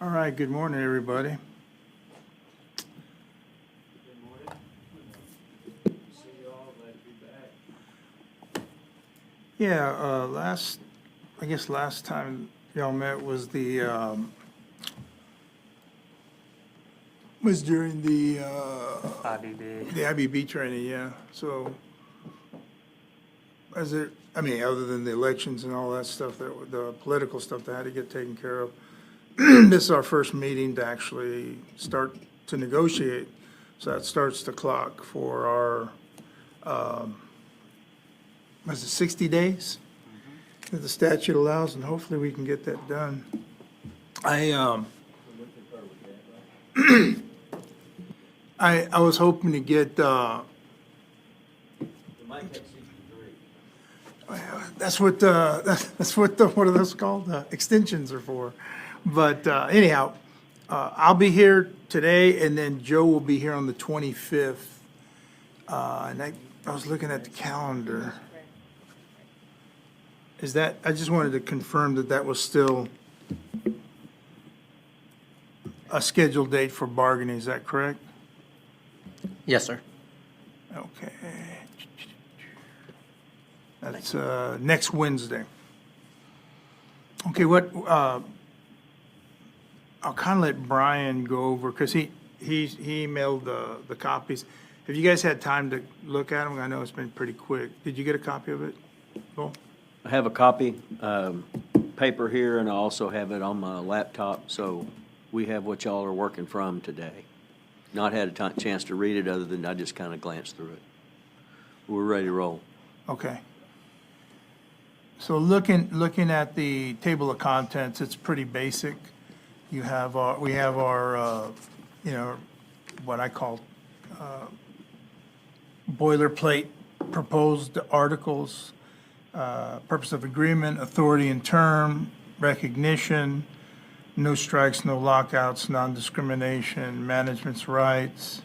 All right, good morning, everybody. Good morning. See you all, glad to be back. Yeah, I guess last time y'all met was was during the IBB. the IBB training, yeah. So, other than the elections and all that stuff, the political stuff that had to get taken care of, this is our first meeting to actually start to negotiate. So that starts the clock for our, was it 60 days? That the statute allows, and hopefully we can get that done. I was hoping to get, We might take 63. that's what what are those called? Extensions are for. But anyhow, I'll be here today, and then Joe will be here on the 25th. And I was looking at the calendar. Is that, I just wanted to confirm that that was still a scheduled date for bargaining, is that correct? Yes, sir. Okay. That's next Wednesday. Okay, I'll kind of let Brian go over, because he emailed the copies. Have you guys had time to look at them? I know it's been pretty quick. Did you get a copy of it, Bull? I have a copy, paper here, and I also have it on my laptop, so we have what y'all are working from today. Not had a chance to read it, other than I just kind of glanced through it. We're ready to roll. Okay. So looking at the table of contents, it's pretty basic. We have our, what I call boilerplate proposed articles, purpose of agreement, authority and term, recognition, no strikes, no lockouts, non-discrimination, management's rights,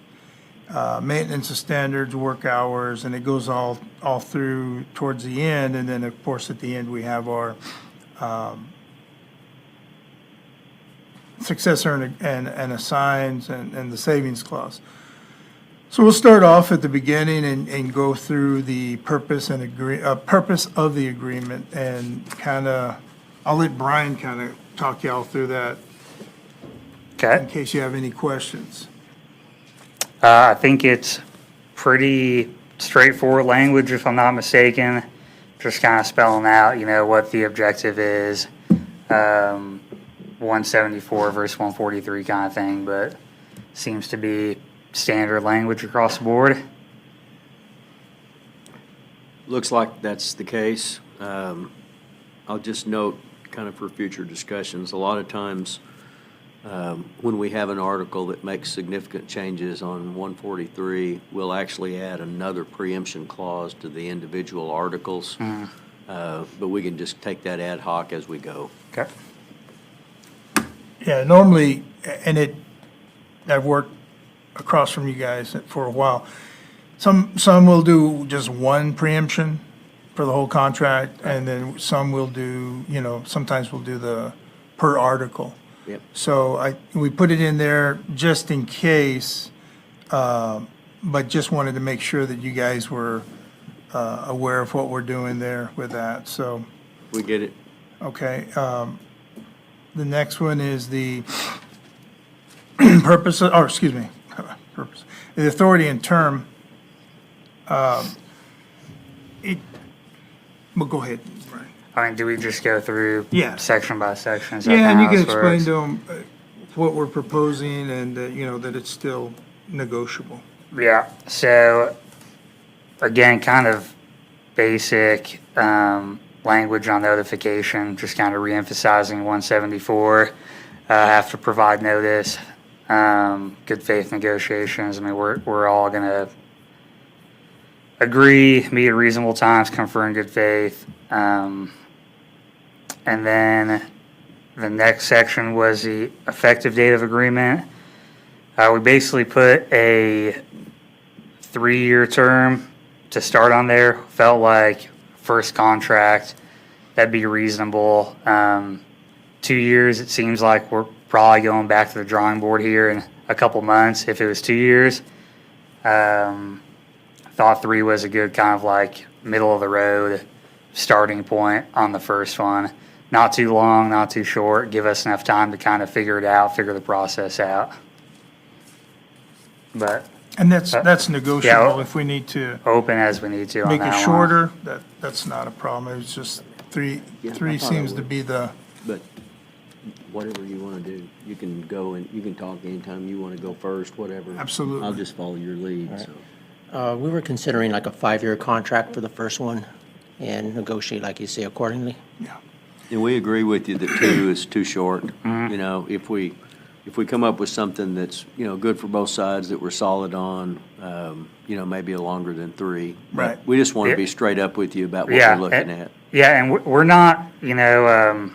maintenance of standards, work hours, and it goes all through towards the end. And then, of course, at the end, we have our successor and assigns and the savings clause. So we'll start off at the beginning and go through the purpose of the agreement, and kind of, I'll let Brian kind of talk y'all through that in Okay. case you have any questions. I think it's pretty straightforward language, if I'm not mistaken. Just kind of spelling out, what the objective is. 174 versus 143 kind of thing, but seems to be standard language across the board. Looks like that's the case. I'll just note, kind of for future discussions, a lot of times when we have an article that makes significant changes on 143, we'll actually add another preemption clause to the individual articles. But we can just take that ad hoc as we go. Okay. Yeah, normally, and I've worked across from you guys for a while. Some will do just one preemption for the whole contract, and then some will do, sometimes we'll do the per article. Yep. So we put it in there just in case, but just wanted to make sure that you guys were aware of what we're doing there with that, so. We get it. Okay, the next one is the purpose, the authority and term. Well, go ahead, Brian. I mean, do we just go through Yeah. section by section? Is that Yeah, and you kinda can how this explain works? to them what we're proposing, and, that it's still negotiable. Yeah, so again, kind of basic language on notification, just kind of reemphasizing 174. Have to provide notice, good faith negotiations. I mean, we're all going to agree, meet at reasonable times, confer in good faith. And then the next section was the effective date of agreement. We basically put a 3-year term to start on there. Felt like first contract, that'd be reasonable. 2 years, it seems like we're probably going back to the drawing board here in a couple months if it was 2 years. Thought 3 was a good kind of like middle of the road starting point on the first one. Not too long, not too short. Give us enough time to kind of figure it out, figure the process out. But And that's negotiable if we need to open as we need to on make that it one. shorter, that's not a problem. It's just three Yeah, I three thought it seems to would. be the, But whatever you want to do, you can go and you can talk anytime you want to go first, whatever. Absolutely. I'll just follow your lead, All right. so. We were considering like a 5-year contract for the first one and negotiate, like you say, accordingly. yeah. And we agree with you that 2 is too short. You know, if we come up with something that's, you know, good for both sides, that we're solid on, you know, maybe a longer than 3. But Right. we just want to Yeah. be straight up with you about what Yeah, we're looking at. Yeah, and we're not, you know,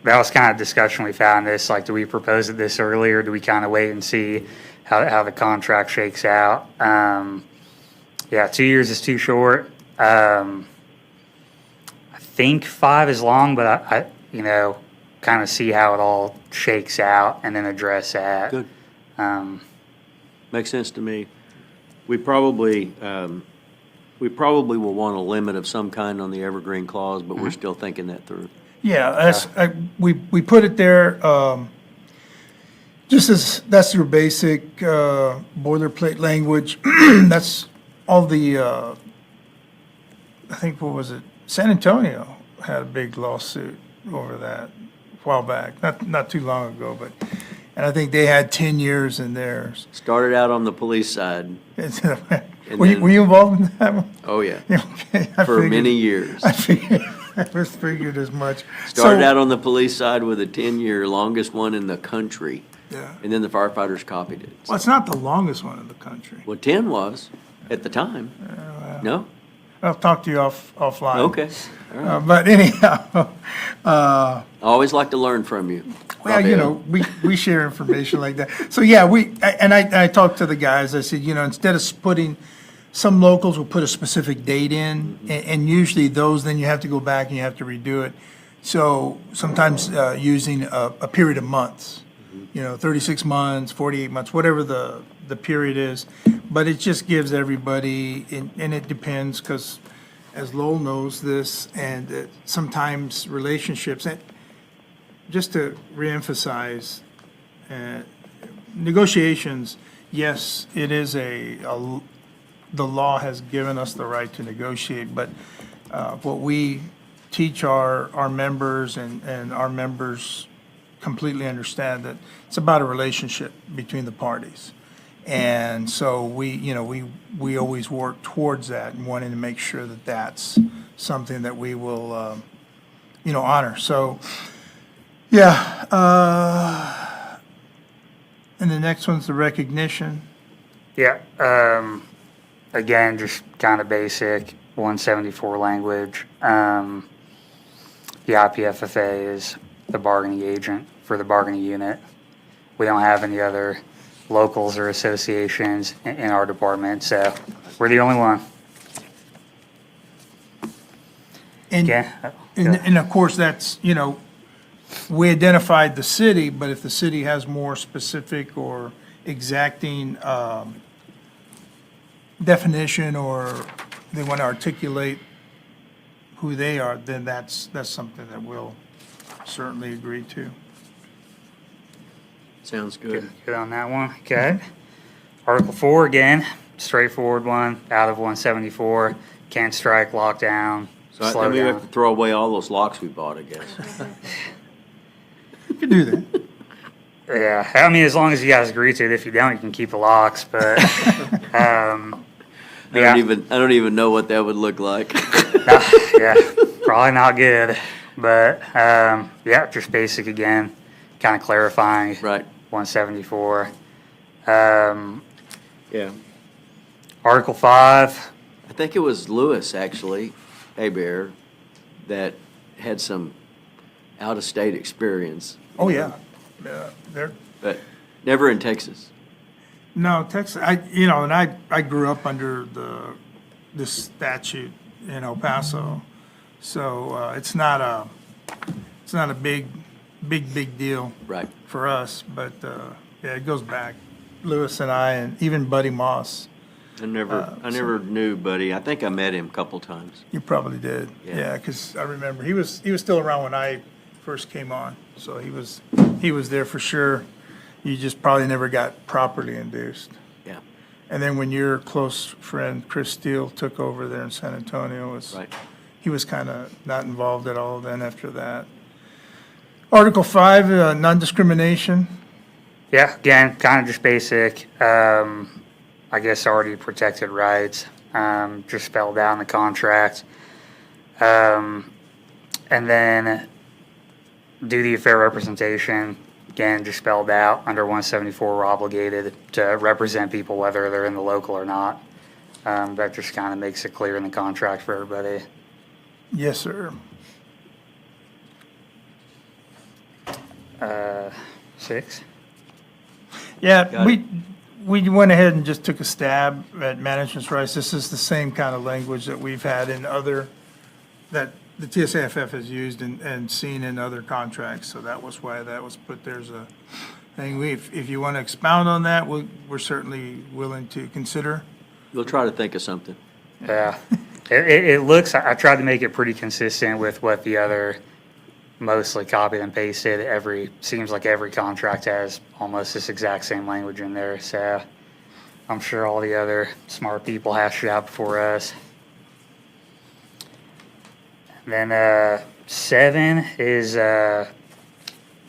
that was kind of discussion we found this, like, do we propose it this early or do we kind of wait and see how the contract shakes out? Yeah, 2 years is too short. I think 5 is long, but I you know, kind of see how it all shakes out and then address that. Good. Um, Makes sense to me. We probably will want a limit of some kind on the evergreen clause, but we're still thinking that through. Yeah, we put it there, just as, that's your basic boilerplate language. That's all the, I think, what was it? San Antonio had a big lawsuit over that a while back, not too long ago, but, and I think they had 10 years in theirs. Started out on the police side. Were you involved in that one? Oh, yeah. Yeah, okay, I For figured- many years. I figured as much. Started So- out on the police side with a 10-year, longest one in the country. Yeah. And then the firefighters copied it. Well, it's not the longest one in the country. Well, 10 was at the time. No? I'll talk to you offline. Okay. All right. But anyhow, I always like to learn from you. well, you know, we share information like that. So, yeah, I talked to the guys, I said, you know, instead of putting, some locals will put a specific date in, and usually those, then you have to go back and you have to redo it. So sometimes using a period of months, you know, 36 months, 48 months, whatever the period is. But it just gives everybody, and it depends, because as Lowell knows this, and sometimes relationships, and just to reemphasize, negotiations, yes, it is the law has given us the right to negotiate, but what we teach our members, and our members completely understand that it's about a relationship between the parties. And so we always work towards that and wanting to make sure that that's something that we will, honor. So, yeah. And the next one's the recognition. Yeah, again, just kind of basic 174 language. The IPFFA is the bargaining agent for the bargaining unit. We don't have any other locals or associations in our department, so we're the only one. And, Okay. and of course, that's, we identified the city, but if the city has more specific or exacting definition, or they want to articulate who they are, then that's something that we'll certainly agree to. Sounds good. Good on that one, okay. Article 4, again, straightforward one, out of 174, can't strike, lockdown, So slow we have down. to throw away all those locks we bought, I guess. You can do that. Yeah, I mean, as long as you guys agree to it, if you don't, you can keep the locks, but, I yeah. don't even know what that would look like. Yeah, probably not good, but, yeah, just basic again, kind of clarifying. Right. 174. Yeah. Article 5, I think it was Lewis, actually, Bear, that had some out-of-state experience. Oh, yeah. They're, But never in Texas. no, Texas, I grew up under this statute in El Paso. So, it's not a big big deal Right. for us, but, yeah, it goes back. Lewis and I, and even Buddy Moss, I never knew Buddy. I think I met him a couple times. you probably did. Yeah. Yeah, because I remember, he was still around when I first came on, so he was there for sure. You just probably never got properly induced. Yeah, And then when your close friend Chris Steele took over there in San Antonio, right. he was kind of not involved at all then after that. Article 5, non-discrimination. Yeah, again, kind of just basic, I guess already protected rights, just spelled out in the contract. And then duty of fair representation, again, just spelled out under 174, we're obligated to represent people whether they're in the local or not. That just kind of makes it clear in the contract for everybody. Yes, sir. 6. Yeah, Got we went ahead and just took a stab at management's rights. This is the same kind of language that we've had in other, that the TSAFF has used and seen in other contracts, so that was why that was put there as a thing. If you want to expound on that, we're certainly willing to consider. We'll try to think of something. Yeah, it looks, I tried to make it pretty consistent with what the other mostly copied and pasted. Seems like every contract has almost this exact same language in there, so I'm sure all the other smart people hashed it out before us. Then 7 is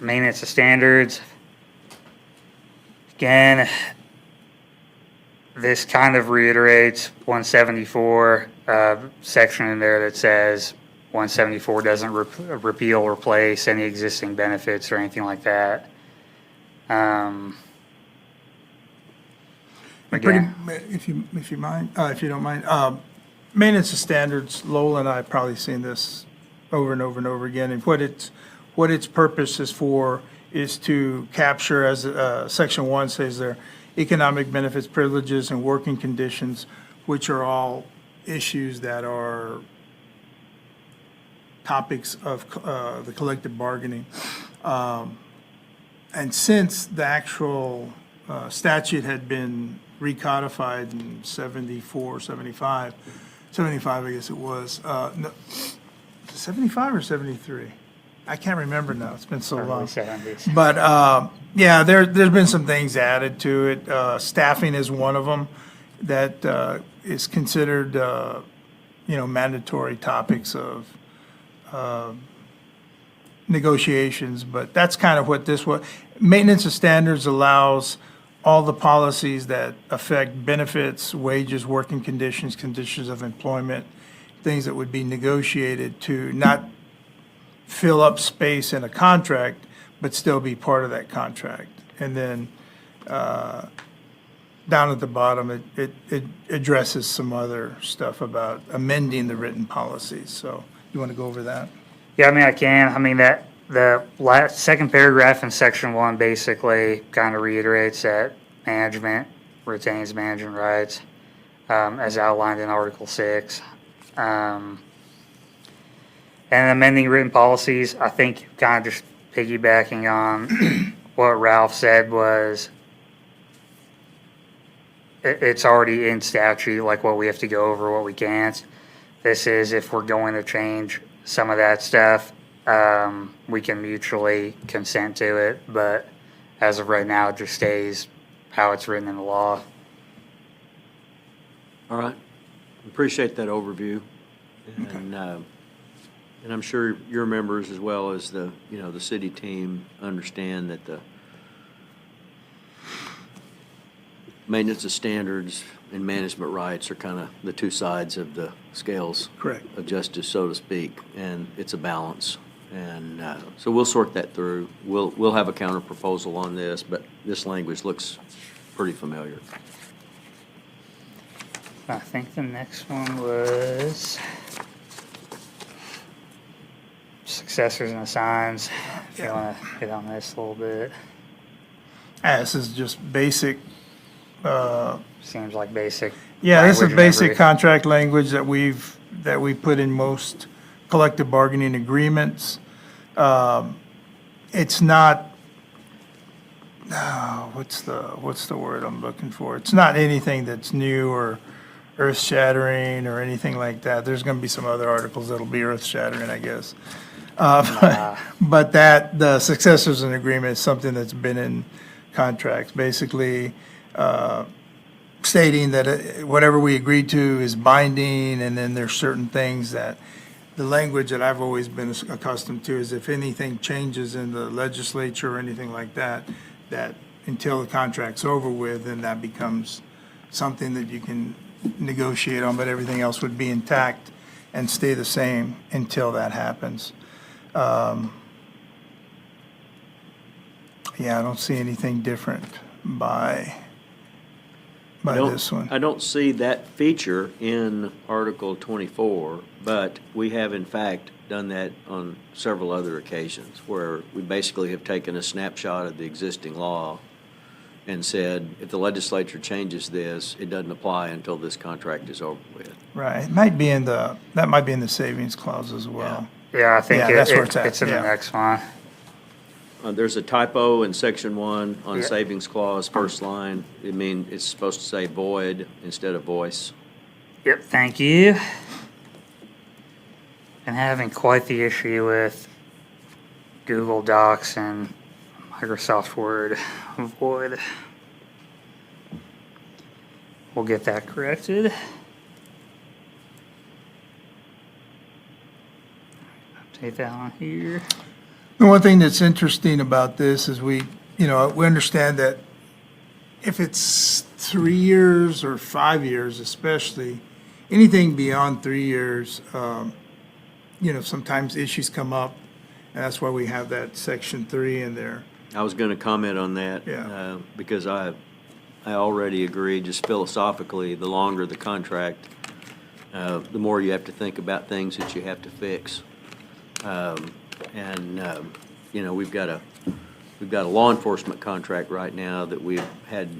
maintenance of standards. Again, this kind of reiterates 174, section in there that says 174 doesn't repeal or replace any existing benefits or anything like that. And Again, if you mind, if you don't mind, maintenance of standards, Lowell and I have probably seen this over and over and over again, and what its purpose is for is to capture, as section 1 says there, economic benefits, privileges, and working conditions, which are all issues that are topics of the collective bargaining. And since the actual statute had been recodified in 74, 75, I guess it was, no, 75 or 73? I can't remember now, it's been so early long. 70s. But, yeah, there's been some things added to it. Staffing is one of them that is considered, mandatory topics of negotiations, but that's kind of what this was. Maintenance of standards allows all the policies that affect benefits, wages, working conditions, conditions of employment, things that would be negotiated to not fill up space in a contract, but still be part of that contract. And then down at the bottom, it addresses some other stuff about amending the written policies. So you want to go over that? Yeah, I mean, I can. I mean, that the second paragraph in section 1 basically kind of reiterates that management retains management rights, as outlined in Article 6. And amending written policies, I think kind of just piggybacking on what Ralph said was it's already in statute, like what we have to go over, what we can't. This is if we're going to change some of that stuff, we can mutually consent to it, but as of right now, it just stays how it's written in the law. All right. Appreciate that overview. And I'm sure your members, as well as the city team, understand that the maintenance of standards and management rights are kind of the two sides of the scales. Correct. Of justice, so to speak, and it's a balance. And so we'll sort that through. We'll have a counter proposal on this, but this language looks pretty familiar. I think the next one was successors and assigns. If you want to hit on this a little bit. This is just basic. Seems like basic. Yeah, this is language in basic every- contract language that we put in most collective bargaining agreements. it's not, what's the word I'm looking for? It's not anything that's new or earth-shattering or anything like that. There's going to be some other articles that'll be earth-shattering, I guess. But the successors and agreement is something that's been in contracts, basically stating that whatever we agreed to is binding, and then there's certain things that, the language that I've always been accustomed to is if anything changes in the legislature or anything like that, that until the contract's over with, then that becomes something that you can negotiate on, but everything else would be intact and stay the same until that happens. Yeah, I don't see anything different by this one. I don't see that feature in Article 24, but we have in fact done that on several other occasions where we basically have taken a snapshot of the existing law and said, if the legislature changes this, it doesn't apply until this contract is over with. Right, that might be in the savings clause as well. Yeah, I think Yeah, that's where it's at, it's in the yeah. next one. There's a typo in Section 1 on Yeah. savings clause, first line. It's supposed to say void instead of voice. Yep, thank you. And having quite the issue with Google Docs and Microsoft Word void. We'll get that corrected. Update that on here. The one thing that's interesting about this is we understand that if it's 3 years or 5 years especially, anything beyond 3 years, sometimes issues come up, and that's why we have that Section 3 in there. I was going to comment on that. Yeah. Because I already agree, just philosophically, the longer the contract, the more you have to think about things that you have to fix. We've got a law enforcement contract right now that we've had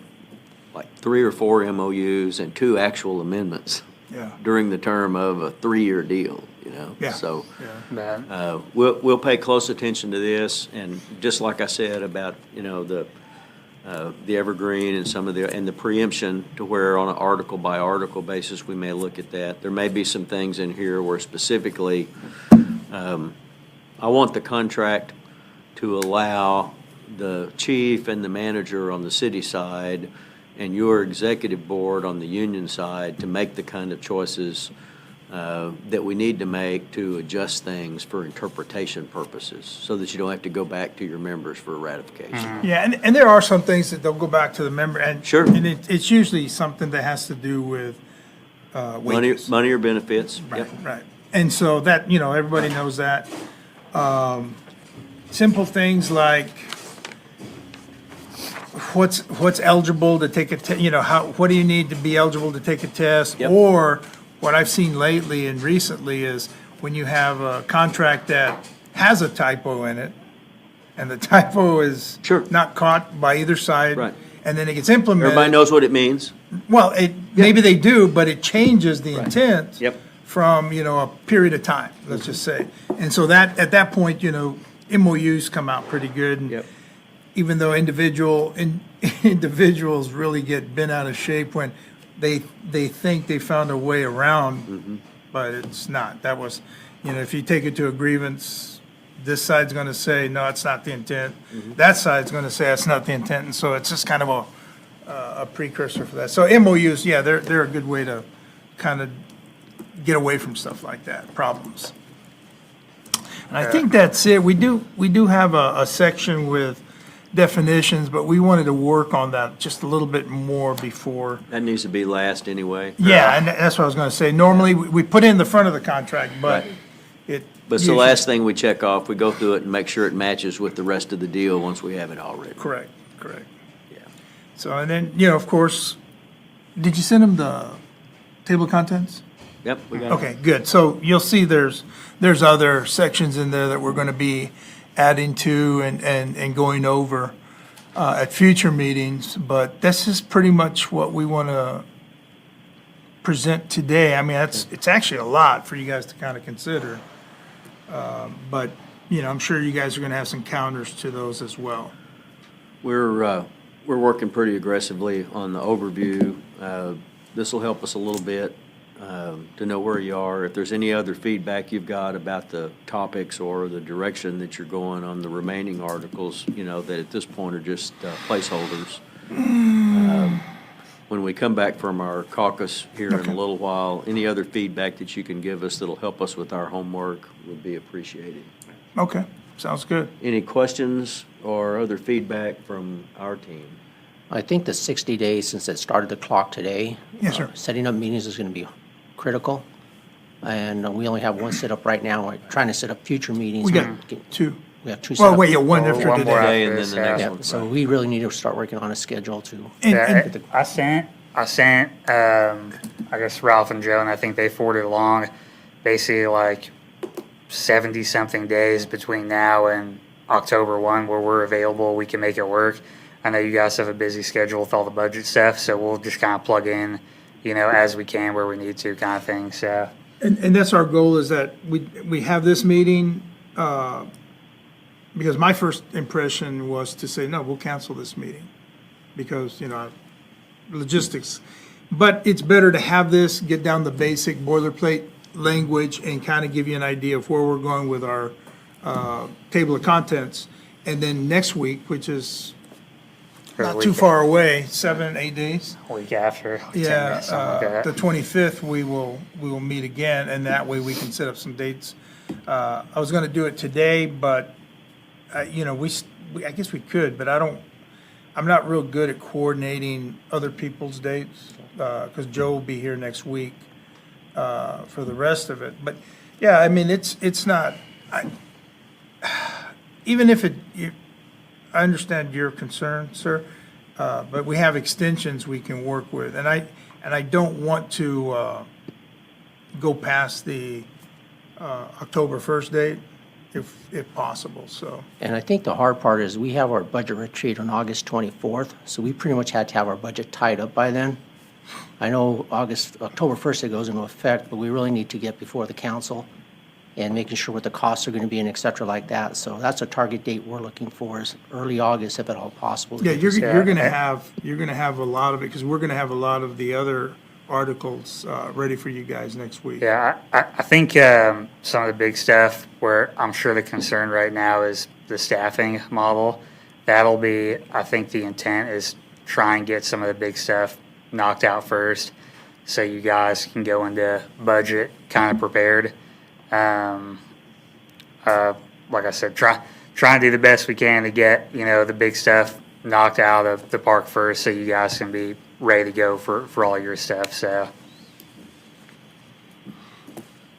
like 3 or 4 MOUs and 2 actual amendments Yeah. during the term of a 3-year deal, Yeah. So Bad. we'll pay close attention to this, and just like I said about, the evergreen and some of the preemption, to where on an article by article basis, we may look at that. There may be some things in here where specifically, I want the contract to allow the chief and the manager on the city side and your executive board on the union side to make the kind of choices that we need to make to adjust things for interpretation purposes, so that you don't have to go back to your members for ratification. Yeah, and there are some things that they'll go back to the member, and Sure. and it's usually something that has to do with wages. Money or benefits. Right, Yep. right. And so that, everybody knows that. Simple things like what's eligible to take a what do you need to be eligible to take a test? Yep. Or what I've seen lately and recently is when you have a contract that has a typo in it, and the typo is Sure. not caught by either side. Right. And then it gets implemented. Everybody knows what it means. Well, maybe they do, but it changes the intent. Yep. From, a period of time, let's just say. And so that, at that point, MOUs come out pretty good. And Yep. even though individuals really get bent out of shape when they think they found a way around, but it's not. That was, if you take it to a grievance, this side's gonna say, no, it's not the intent. That side's gonna say, it's not the intent, and so it's just kind of a precursor for that. So MOUs, yeah, they're a good way to kind of get away from stuff like that, problems. And I think that's it. We do have a section with definitions, but we wanted to work on that just a little bit more before. That needs to be last anyway. Yeah, and that's what I was gonna say. Normally, we put it in the front of the contract, but Right. it. But it's the usually- last thing we check off. We go through it and make sure it matches with the rest of the deal once we have it already. Correct. Yeah. So, and then, of course, did you send them the table of contents? Yep, we got it. Okay, good. So you'll see there's other sections in there that we're going to be adding to and going over at future meetings, but this is pretty much what we want to present today. I mean, it's actually a lot for you guys to kind of consider. But I'm sure you guys are gonna have some counters to those as well. We're working pretty aggressively on the overview. This will help us a little bit to know where you are. If there's any other feedback you've got about the topics or the direction that you're going on the remaining articles, that at this point are just placeholders. When we come back from our caucus here in a little while, any other feedback that you can give us that'll help us with our homework would be appreciated. Okay, sounds good. Any questions or other feedback from our team? I think the 60 days since it started the clock today. Yes, sir. Setting up meetings is going to be critical. And we only have one set up right now. We're trying to set up future meetings. We got two. We have two set up. Well, wait, yeah, one Or after one more today. Today and then this, the next Yeah, one. so we really need to start working on a schedule too. And I sent, I guess Ralph and Joe, and I think they forwarded along basically like 70-something days between now and October 1 where we're available, we can make it work. I know you guys have a busy schedule with all the budget stuff, so we'll just kind of plug in, as we can where we need to kind of thing, so. And that's our goal, is that we have this meeting, because my first impression was to say, no, we'll cancel this meeting, because, logistics. But it's better to have this, get down the basic boilerplate language, and kind of give you an idea of where we're going with our table of contents. And then next week, which is not too far away, 7-8 days. Week after, like 10 Yeah, minutes, something like the that. 25th, we will meet again, and that way we can set up some dates. I was gonna do it today, but, I guess we could, but I'm not real good at coordinating other people's dates, because Joe will be here next week, for the rest of it. But, yeah, I mean, it's not, even if I understand your concern, sir, but we have extensions we can work with. And I don't want to go past the October 1st date, if possible, so. And I think the hard part is we have our budget retreat on August 24th, so we pretty much had to have our budget tied up by then. I know October 1st it goes into effect, but we really need to get before the council and making sure what the costs are going to be and et cetera like that. So that's a target date we're looking for, is early August if at all possible. Yeah, you're gonna have a lot of it, because we're gonna have a lot of the other articles ready for you guys next week. Yeah, I think some of the big stuff where I'm sure the concern right now is the staffing model. That'll be, I think the intent is try and get some of the big stuff knocked out first, so you guys can go into budget kind of prepared. Like I said, try and do the best we can to get, the big stuff knocked out of the park first, so you guys can be ready to go for all your stuff, so.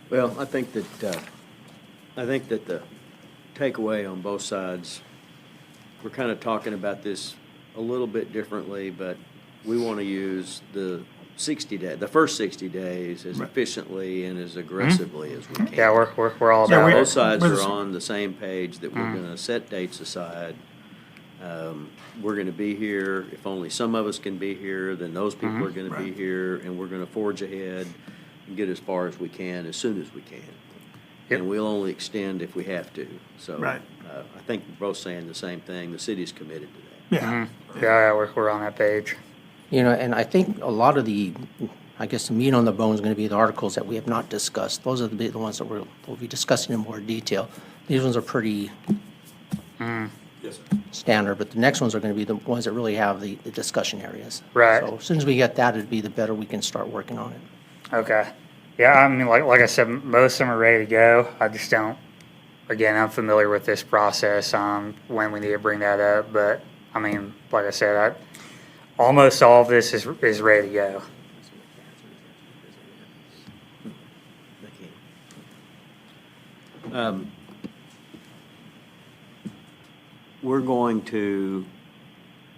Well, I think that the takeaway on both sides, we're kind of talking about this a little bit differently, but we want to use the first 60 days as efficiently and as aggressively as we can. Yeah, we're all Yeah, about Both it. sides we're are the- on the same page that we're going to set dates aside. We're going to be here. If only some of us can be here, then those people are going to be Right. here, and we're going to forge ahead and get as far as we can, as soon as we can. Yep. And we'll only extend if we have to. So Right. I think we're both saying the same thing. The city's committed to that. Yeah, Yeah, we're on that page. And I think a lot of the meat on the bone is going to be the articles that we have not discussed. Those are the ones that we'll be discussing in more detail. These ones are pretty standard, but the next ones are going to be the ones that really have the discussion areas. Right. So as soon as we get that, it'd be the better we can start working on it. Okay. Yeah, I mean, like I said, most of them are ready to go. I just don't, again, I'm familiar with this process on when we need to bring that up, but, I mean, like I said, almost all of this is ready to go. We're going to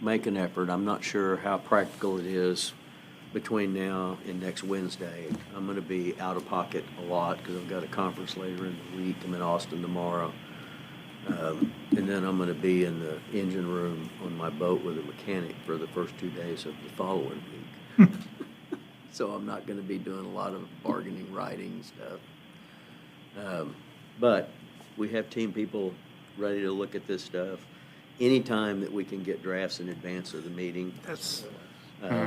make an effort. I'm not sure how practical it is between now and next Wednesday. I'm going to be out of pocket a lot because I've got a conference later in the week. I'm in Austin tomorrow. And then I'm going to be in the engine room on my boat with a mechanic for the first 2 days of the following week. So I'm not going to be doing a lot of bargaining, writing stuff. But We have team people ready to look at this stuff. Anytime that we can get drafts in advance of the meeting, That's,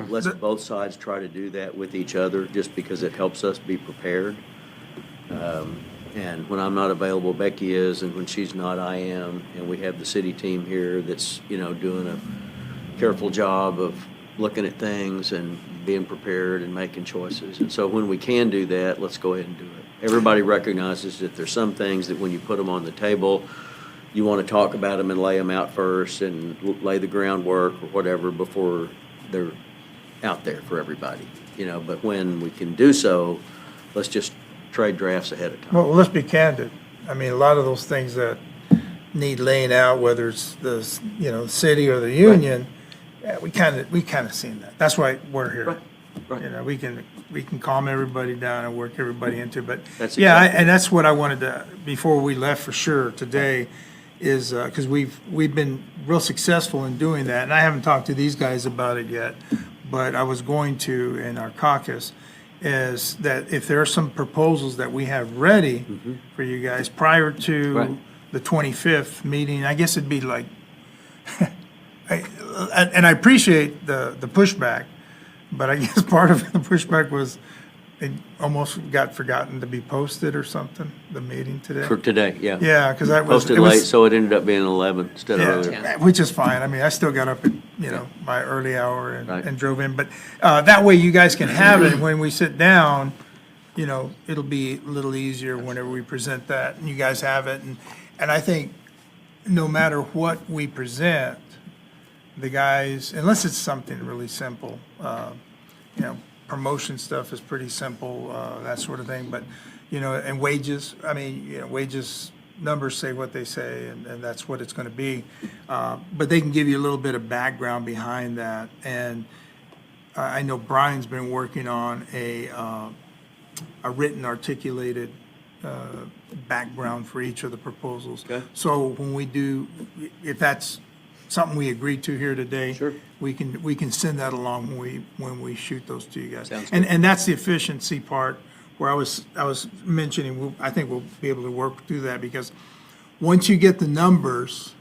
let's both sides try to do that with each other, just because it helps us be prepared. And when I'm not available, Becky is, and when she's not, I am. And we have the city team here that's, doing a careful job of looking at things and being prepared and making choices. And so when we can do that, let's go ahead and do it. Everybody recognizes that there's some things that when you put them on the table, you want to talk about them and lay them out first and lay the groundwork or whatever before they're out there for everybody, But when we can do so, let's just trade drafts ahead of time. well, let's be candid. I mean, a lot of those things that need laying out, whether it's the, city or the union, yeah, we kind of seen that. That's why we're here. Right. We can calm everybody down and work everybody into, but That's yeah, exactly- and that's what I wanted to, before we left for sure today, is, because we've been real successful in doing that, and I haven't talked to these guys about it yet, but I was going to in our caucus, is that if there are some proposals that we have ready for you guys prior to Right. the 25th meeting, I guess it'd be like, and I appreciate the pushback, but I guess part of the pushback was it almost got forgotten to be posted or something, the meeting today. For today, yeah. Yeah, because that was. Posted it was- late, so it ended up being 11 instead of earlier. Yeah, which is fine. I mean, I still got up at, my early hour Right. and drove in. But that way you guys can have it. When we sit down, it'll be a little easier whenever we present that and you guys have it. And I think no matter what we present, the guys, unless it's something really simple, promotion stuff is pretty simple, that sort of thing. But, and wages, I mean, wages numbers say what they say, and that's what it's going to be. But they can give you a little bit of background behind that. And I know Brian's been working on a written articulated background for each of the proposals. Okay. So when we do, if that's something we agreed to here today, Sure. we can send that along when we shoot those to you guys. Sounds And that's the efficiency part where I was mentioning, I think we'll be able to work through that, because once you get the numbers,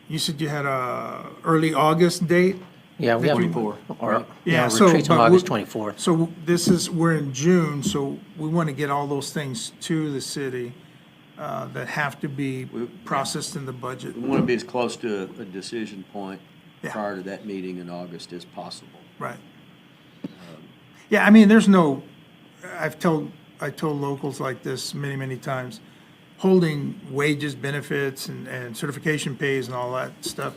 you said you had a early August date? Yeah, we have. 24. Yeah, so, retreats on but August we- 24th. So we're in June, so we want to get all those things to the city that have to be processed in the budget. We want to be as close to a decision point Yeah. prior to that meeting in August as possible. Right. Yeah, I mean, there's no, I told locals like this many, many times, holding wages, benefits, and certification pays and all that stuff,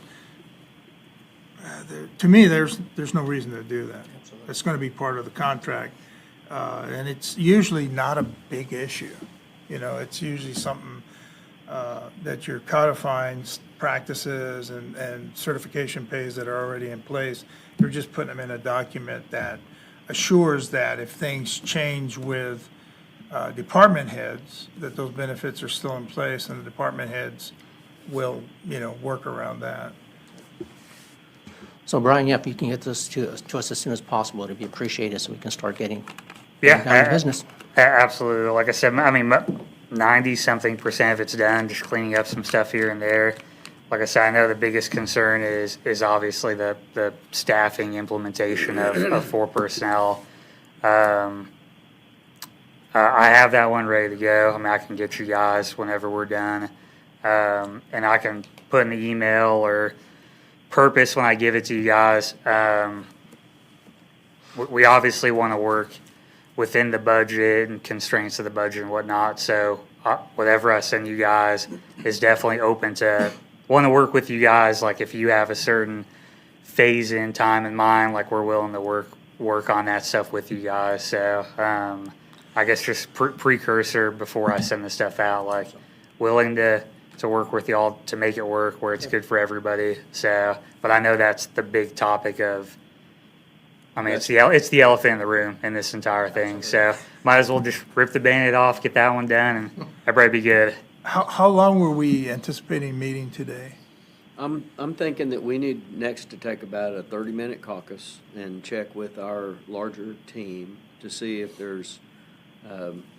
to me, there's no reason to do that. It's going to be part of the contract, and it's usually not a big issue. It's usually something that you're codifying practices and certification pays that are already in place. You're just putting them in a document that assures that if things change with department heads, that those benefits are still in place, and the department heads will, work around that. So Brian, yeah, if you can get this to us as soon as possible, it'd be appreciated so we can start getting Yeah, down to business. Absolutely. Like I said, I mean, 90-something% of it's done, just cleaning up some stuff here and there. Like I said, I know the biggest concern is obviously the staffing implementation of 4 personnel. I have that one ready to go. I mean, I can get you guys whenever we're done. And I can put in the email or purpose when I give it to you guys. We obviously want to work within the budget and constraints of the budget and whatnot. So whatever I send you guys is definitely open to want to work with you guys. Like if you have a certain phase in time in mind, like we're willing to work on that stuff with you guys. So I guess just precursor before I send the stuff out, like willing to work with y'all to make it work where it's good for everybody. So, but I know that's the big topic of, I mean, it's the elephant in the room in this entire thing. So might as well just rip the Band-Aid off, get that one done, and everybody be good. How long were we anticipating meeting today? I'm thinking that we need next to take about a 30-minute caucus and check with our larger team to see if there's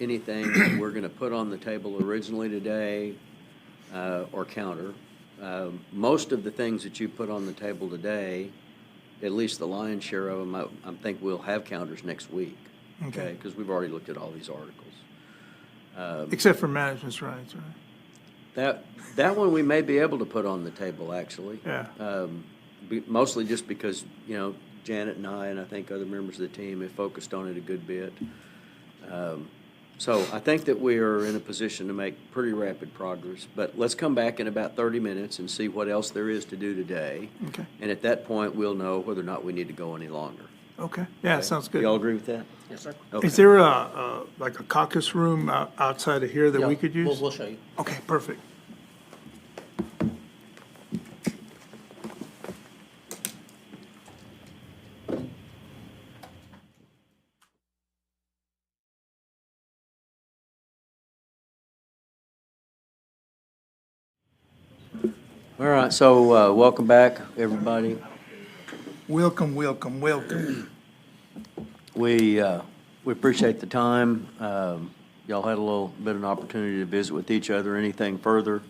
anything that we're going to put on the table originally today or counter. Most of the things that you put on the table today, at least the lion's share of them, I think we'll have counters next week. Okay. Because we've already looked at all these articles. Except for management's rights, right? That one we may be able to put on the table, actually. Yeah. Mostly just because, Janet and I think other members of the team have focused on it a good bit. So I think that we are in a position to make pretty rapid progress. But let's come back in about 30 minutes and see what else there is to do today. Okay. And at that point, we'll know whether or not we need to go any longer. Okay. Yeah, Okay? sounds good. You all agree with that? Yes, sir. Okay. Is there like a caucus room outside of here that we could use? We'll show you. Okay, perfect. All right, so welcome back, everybody. Welcome, welcome, welcome. We appreciate the time. Y'all had a little bit of an opportunity to visit with each other. Anything further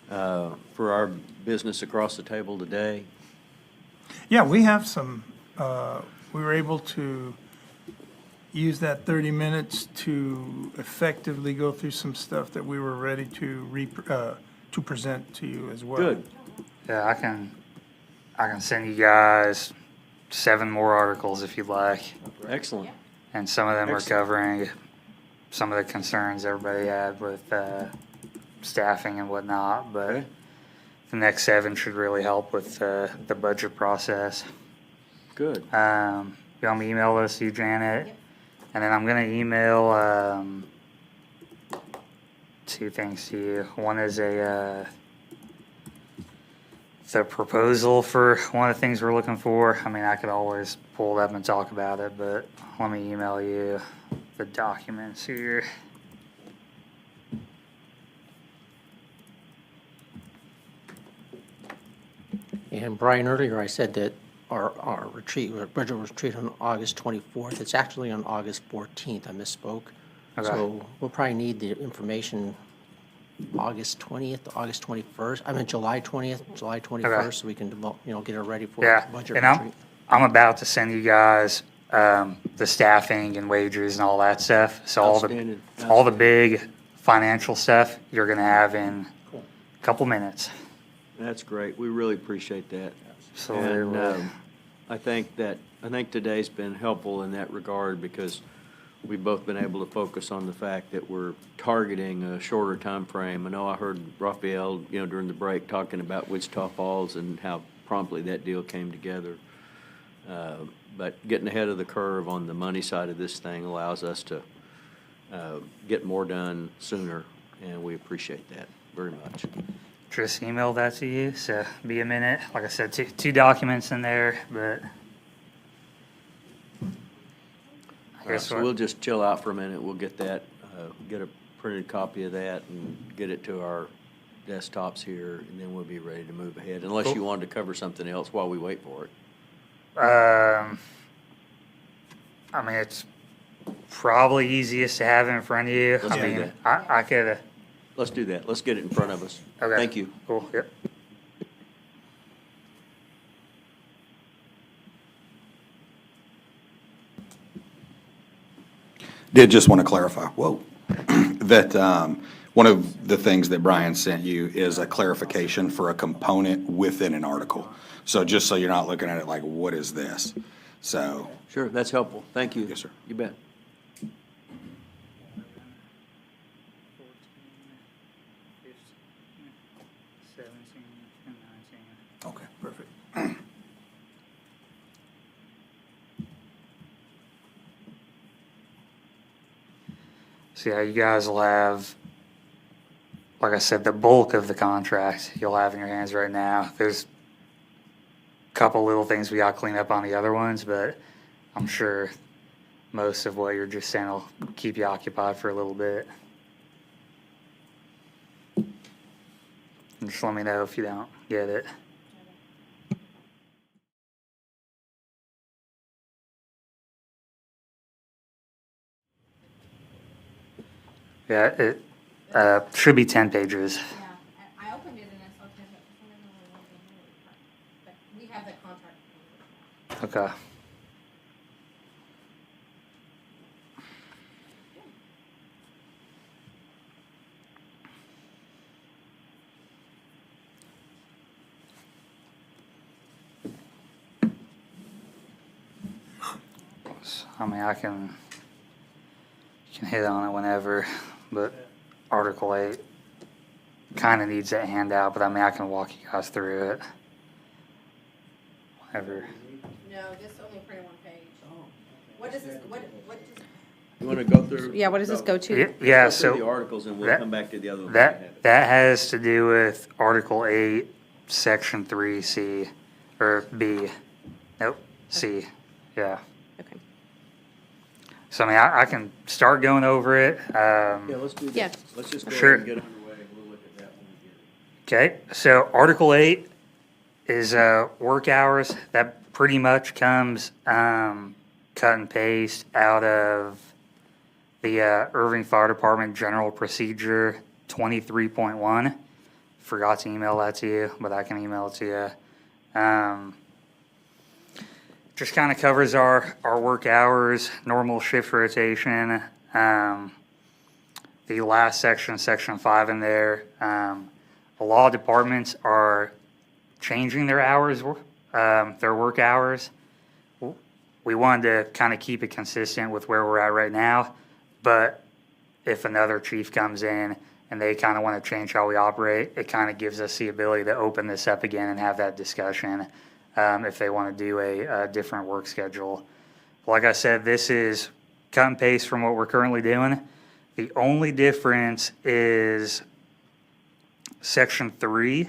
for our business across the table today? Yeah, we have some, we were able to use that 30 minutes to effectively go through some stuff that we were ready to present to you as well. Good. Yeah, I can send you guys 7 more articles if you'd like. Excellent. And some of them are Excellent. covering some of the concerns everybody had with staffing and whatnot, but Okay. the next 7 should really help with the budget process. Good. You want me to email those to you, Janet? And then I'm going to email 2 things to you. One is the proposal for one of the things we're looking for. I mean, I could always pull it up and talk about it, but let me email you the documents here. And Brian, earlier I said that our retreat, our budget retreat on August 24th. It's actually on August 14th. I misspoke. Okay. So we'll probably need the information August 20th, August 21st. I mean, July 20th, July 21st, so we can, get it ready for Yeah, budget and retreat. I'm about to send you guys the staffing and wages and all that stuff. So Outstanding. all the big financial stuff you're gonna have in a couple minutes. That's great. We really appreciate that. So And I think today's been helpful in that regard because we've both been able to focus on the fact that we're targeting a shorter time frame. I know I heard Raphael, during the break talking about Wichita Falls and how promptly that deal came together. But getting ahead of the curve on the money side of this thing allows us to get more done sooner, and we appreciate that very much. just email that to you. So be a minute. Like I said, two documents in there, but I All right, guess so we'll just chill out for a minute. We'll get that, get a printed copy of that and get it to our desktops here, and then we'll be ready to move ahead, unless you wanted to cover something else while we wait for it. I mean, it's probably easiest to have it in front of you. Let's I do mean, that. I could. Let's do that. Let's get it in front of us. Okay. Thank you. Cool. Yep. Did just want to clarify, that one of the things that Brian sent you is a clarification for a component within an article. So just so you're not looking at it like, what is this? So, Sure, that's helpful. Thank you. Yes, sir. You bet. Okay, perfect. So yeah, you guys will have, like I said, the bulk of the contract you'll have in your hands right now. There's a couple little things we got to clean up on the other ones, but I'm sure most of what you're just saying will keep you occupied for a little bit. And just let me know if you don't get it. Yeah, it should be 10 pages. Yeah, Okay. I mean, I can hit on it whenever, but Article 8 kind of needs that handout, but I mean, I can walk you guys through it. Whenever. No, this only printed one page. What does this, what does, You want to go through? yeah, what does this go to? Yeah, Let's go through the so articles and we'll that- come back to the other ones. we have. that has to do with Article 8, Section 3C, or B. Nope, C, yeah. Okay. So I mean, I can start going over it. Yeah, let's do Yeah. that. Let's just go Sure. ahead and get underway and we'll look at that when we get it. Okay, so Article 8 is work hours. That pretty much comes cut and paste out of the Irving Fire Department General Procedure 23.1. Forgot to email that to you, but I can email it to you. Just kind of covers our work hours, normal shift rotation. The last section, Section 5 in there, a lot of departments are changing their hours, their work hours. We wanted to kind of keep it consistent with where we're at right now, but if another chief comes in and they kind of want to change how we operate, it kind of gives us the ability to open this up again and have that discussion if they want to do a different work schedule. Like I said, this is cut and paste from what we're currently doing. The only difference is Section 3,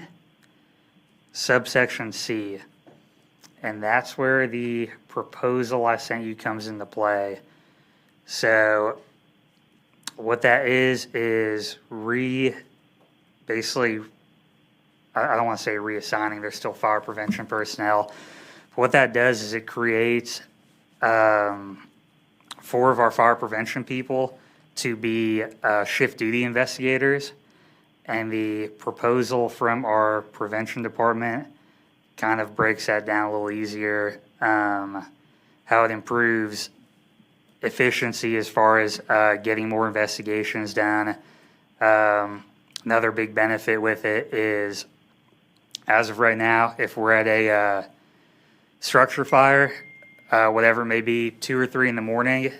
subsection C. And that's where the proposal I sent you comes into play. So what that is basically, I don't want to say reassigning, they're still fire prevention personnel. What that does is it creates 4 of our fire prevention people to be shift duty investigators. And the proposal from our prevention department kind of breaks that down a little easier, how it improves efficiency as far as getting more investigations done. Another big benefit with it is, as of right now, if we're at a structure fire, whatever it may be, 2 or 3 in the morning,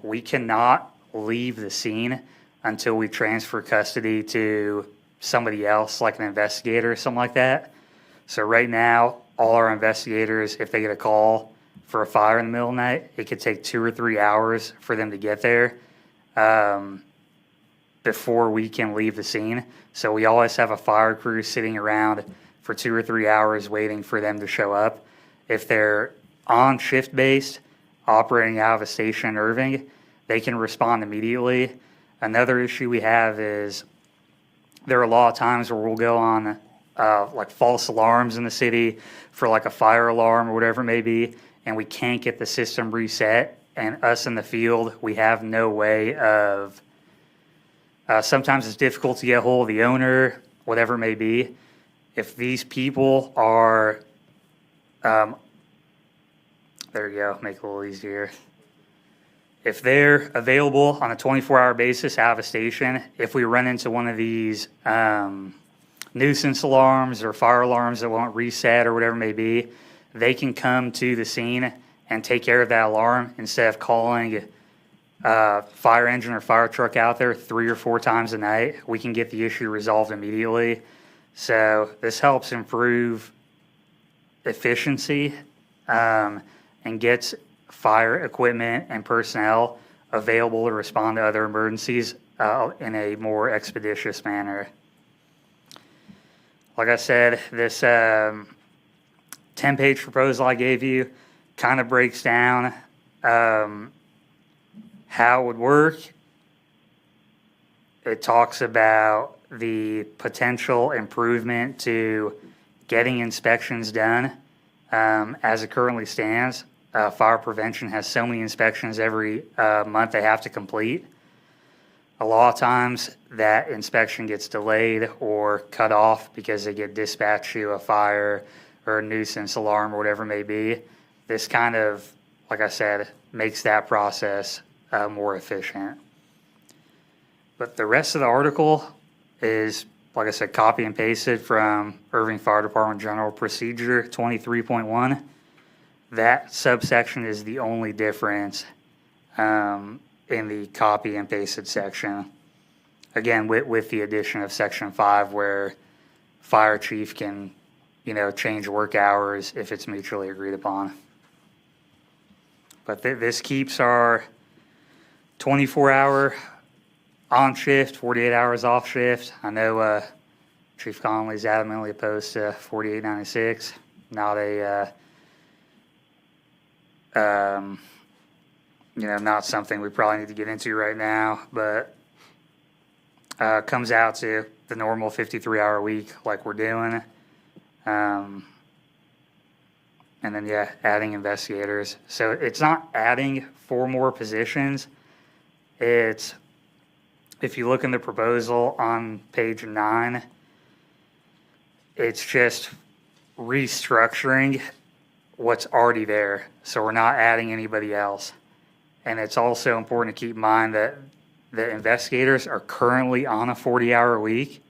we cannot leave the scene until we transfer custody to somebody else, like an investigator or something like that. So right now, all our investigators, if they get a call for a fire in the middle of the night, it could take 2 or 3 hours for them to get there before we can leave the scene. So we always have a fire crew sitting around for 2 or 3 hours waiting for them to show up. If they're on shift based, operating out of a station in Irving, they can respond immediately. Another issue we have is there are a lot of times where we'll go on like false alarms in the city for like a fire alarm or whatever it may be, and we can't get the system reset. And us in the field, we have no way of, sometimes it's difficult to get a hold of the owner, whatever it may be. If these people are, there you go, make it a little easier. If they're available on a 24-hour basis out of a station, if we run into one of these nuisance alarms or fire alarms that won't reset or whatever it may be, they can come to the scene and take care of that alarm instead of calling fire engine or fire truck out there 3 or 4 times a night. We can get the issue resolved immediately. So this helps improve efficiency and gets fire equipment and personnel available to respond to other emergencies in a more expeditious manner. Like I said, this 10-page proposal I gave you kind of breaks down how it would work. It talks about the potential improvement to getting inspections done as it currently stands. Fire prevention has so many inspections every month they have to complete. A lot of times that inspection gets delayed or cut off because they get dispatched to a fire or a nuisance alarm or whatever it may be. this kind of, like I said, makes that process more efficient. But the rest of the article is, like I said, copy and pasted from Irving Fire Department General Procedure 23.1. That subsection is the only difference in the copy and pasted section. Again, with the addition of Section 5, where fire chief can, change work hours if it's mutually agreed upon. But this keeps our 24-hour on shift, 48 hours off shift. I know Chief Conley's adamantly opposed to 4896. Not not something we probably need to get into right now, but comes out to the normal 53-hour week like we're doing. And then, adding investigators. So it's not adding 4 more positions. It's, if you look in the proposal on page 9, it's just restructuring what's already there. So we're not adding anybody else. And it's also important to keep in mind that the investigators are currently on a 40-hour week.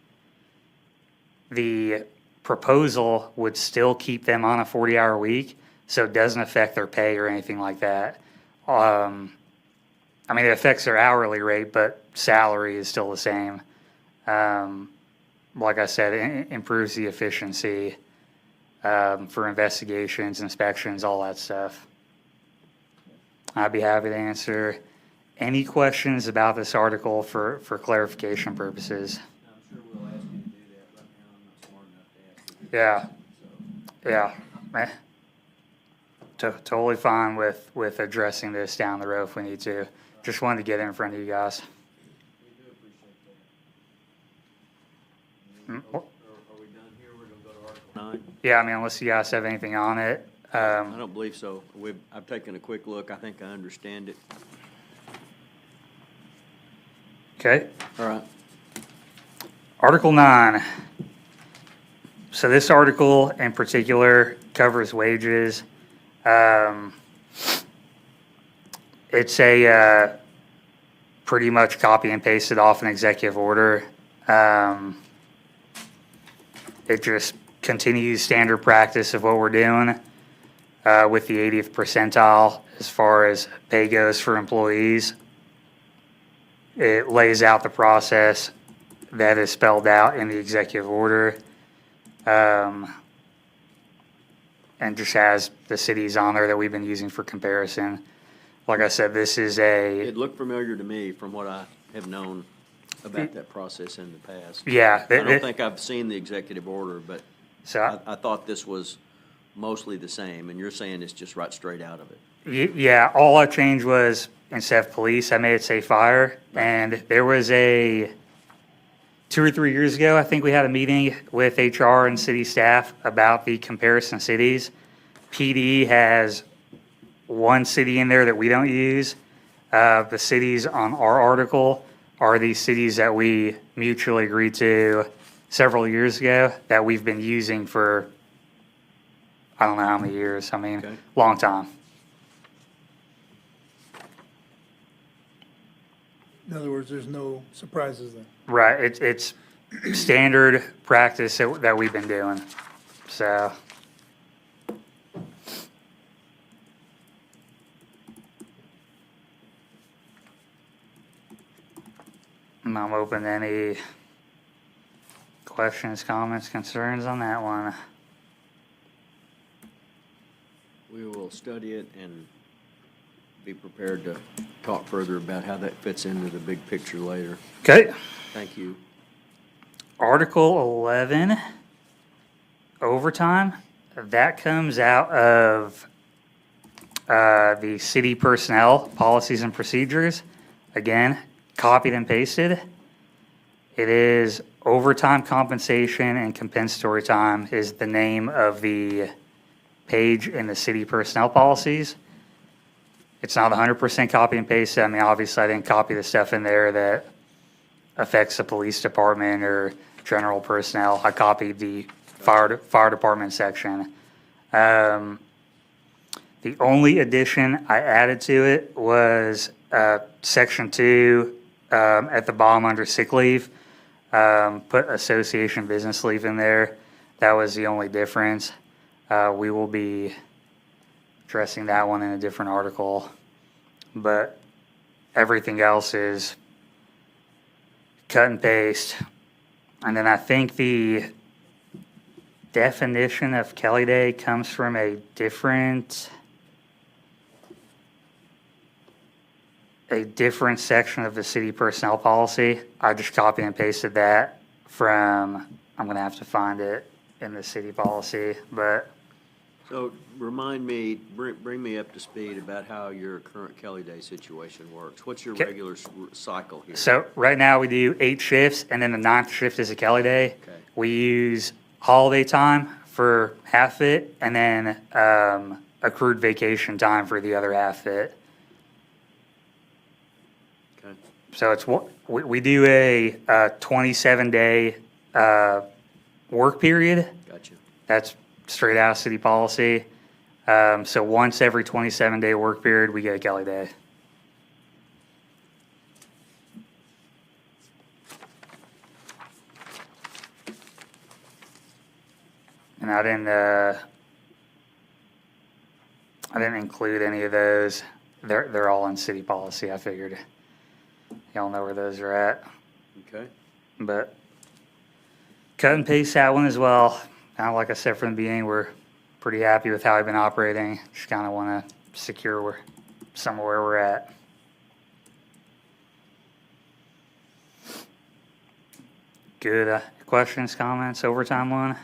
The proposal would still keep them on a 40-hour week, so it doesn't affect their pay or anything like that. It affects their hourly rate, but salary is still the same. Like I said, it improves the efficiency for investigations, inspections, all that stuff. I'd be happy to answer any questions about this article for clarification purposes. I'm sure we'll ask you to do that. Right now, I'm not smart enough to ask you. Yeah. Totally fine with addressing this down the road if we need to. Just wanted to get in front of you guys. We do appreciate that. Mm. Are we done here? We're gonna go to Article 9? Yeah, unless you guys have anything on it. I don't believe so. I've taken a quick look. I think I understand it. Okay. All right. Article 9. So this article in particular covers wages. It's a pretty much copy and pasted off an executive order. It just continues standard practice of what we're doing with the 80th percentile as far as pay goes for employees. It lays out the process that is spelled out in the executive order. And just has the cities on there that we've been using for comparison. Like I said, this is It looked familiar to me from what I have known about that process in the past. Yeah. I don't think I've seen the executive order, but So, I thought this was mostly the same, and you're saying it's just right straight out of it. yeah, all I changed was instead of police, I made it say fire. And there was 2 or 3 years ago, I think we had a meeting with HR and city staff about the comparison cities. PD has one city in there that we don't use. The cities on our article are the cities that we mutually agreed to several years ago that we've been using for, I don't know how many years. Okay. Long time. In other words, there's no surprises there. Right, it's standard practice that we've been doing, so. And I'm open to any questions, comments, concerns on that one. We will study it and be prepared to talk further about how that fits into the big picture later. Okay. Thank you. Article 11, overtime, that comes out of the city personnel policies and procedures. Again, copied and pasted. It is overtime compensation and compensatory time is the name of the page in the city personnel policies. It's not 100% copy and paste. Obviously, I didn't copy the stuff in there that affects the police department or general personnel. I copied the fire department section. The only addition I added to it was section 2 at the bottom under sick leave. Put association business leave in there. That was the only difference. We will be addressing that one in a different article, but everything else is cut and paste. And then I think the definition of Kelly Day comes from a different section of the city personnel policy. I just copy and pasted that from, I'm gonna have to find it in the city policy, but So remind me, bring me up to speed about how your current Kelly Day situation works. What's your regular cycle here? so right now we do 8 shifts and then the 9th shift is a Kelly Day. Okay. We use holiday time for half it and then accrued vacation time for the other half it. Okay. So it's we do a 27-day work period. Gotcha. That's straight out of city policy. So once every 27-day work period, we get a Kelly Day. And I didn't include any of those. They're all in city policy. I figured y'all know where those are at. Okay. But cut and paste that one as well. Kind of like I said from the beginning, we're pretty happy with how we've been operating. Just kind of want to secure somewhere where we're at. Good questions, comments, overtime one?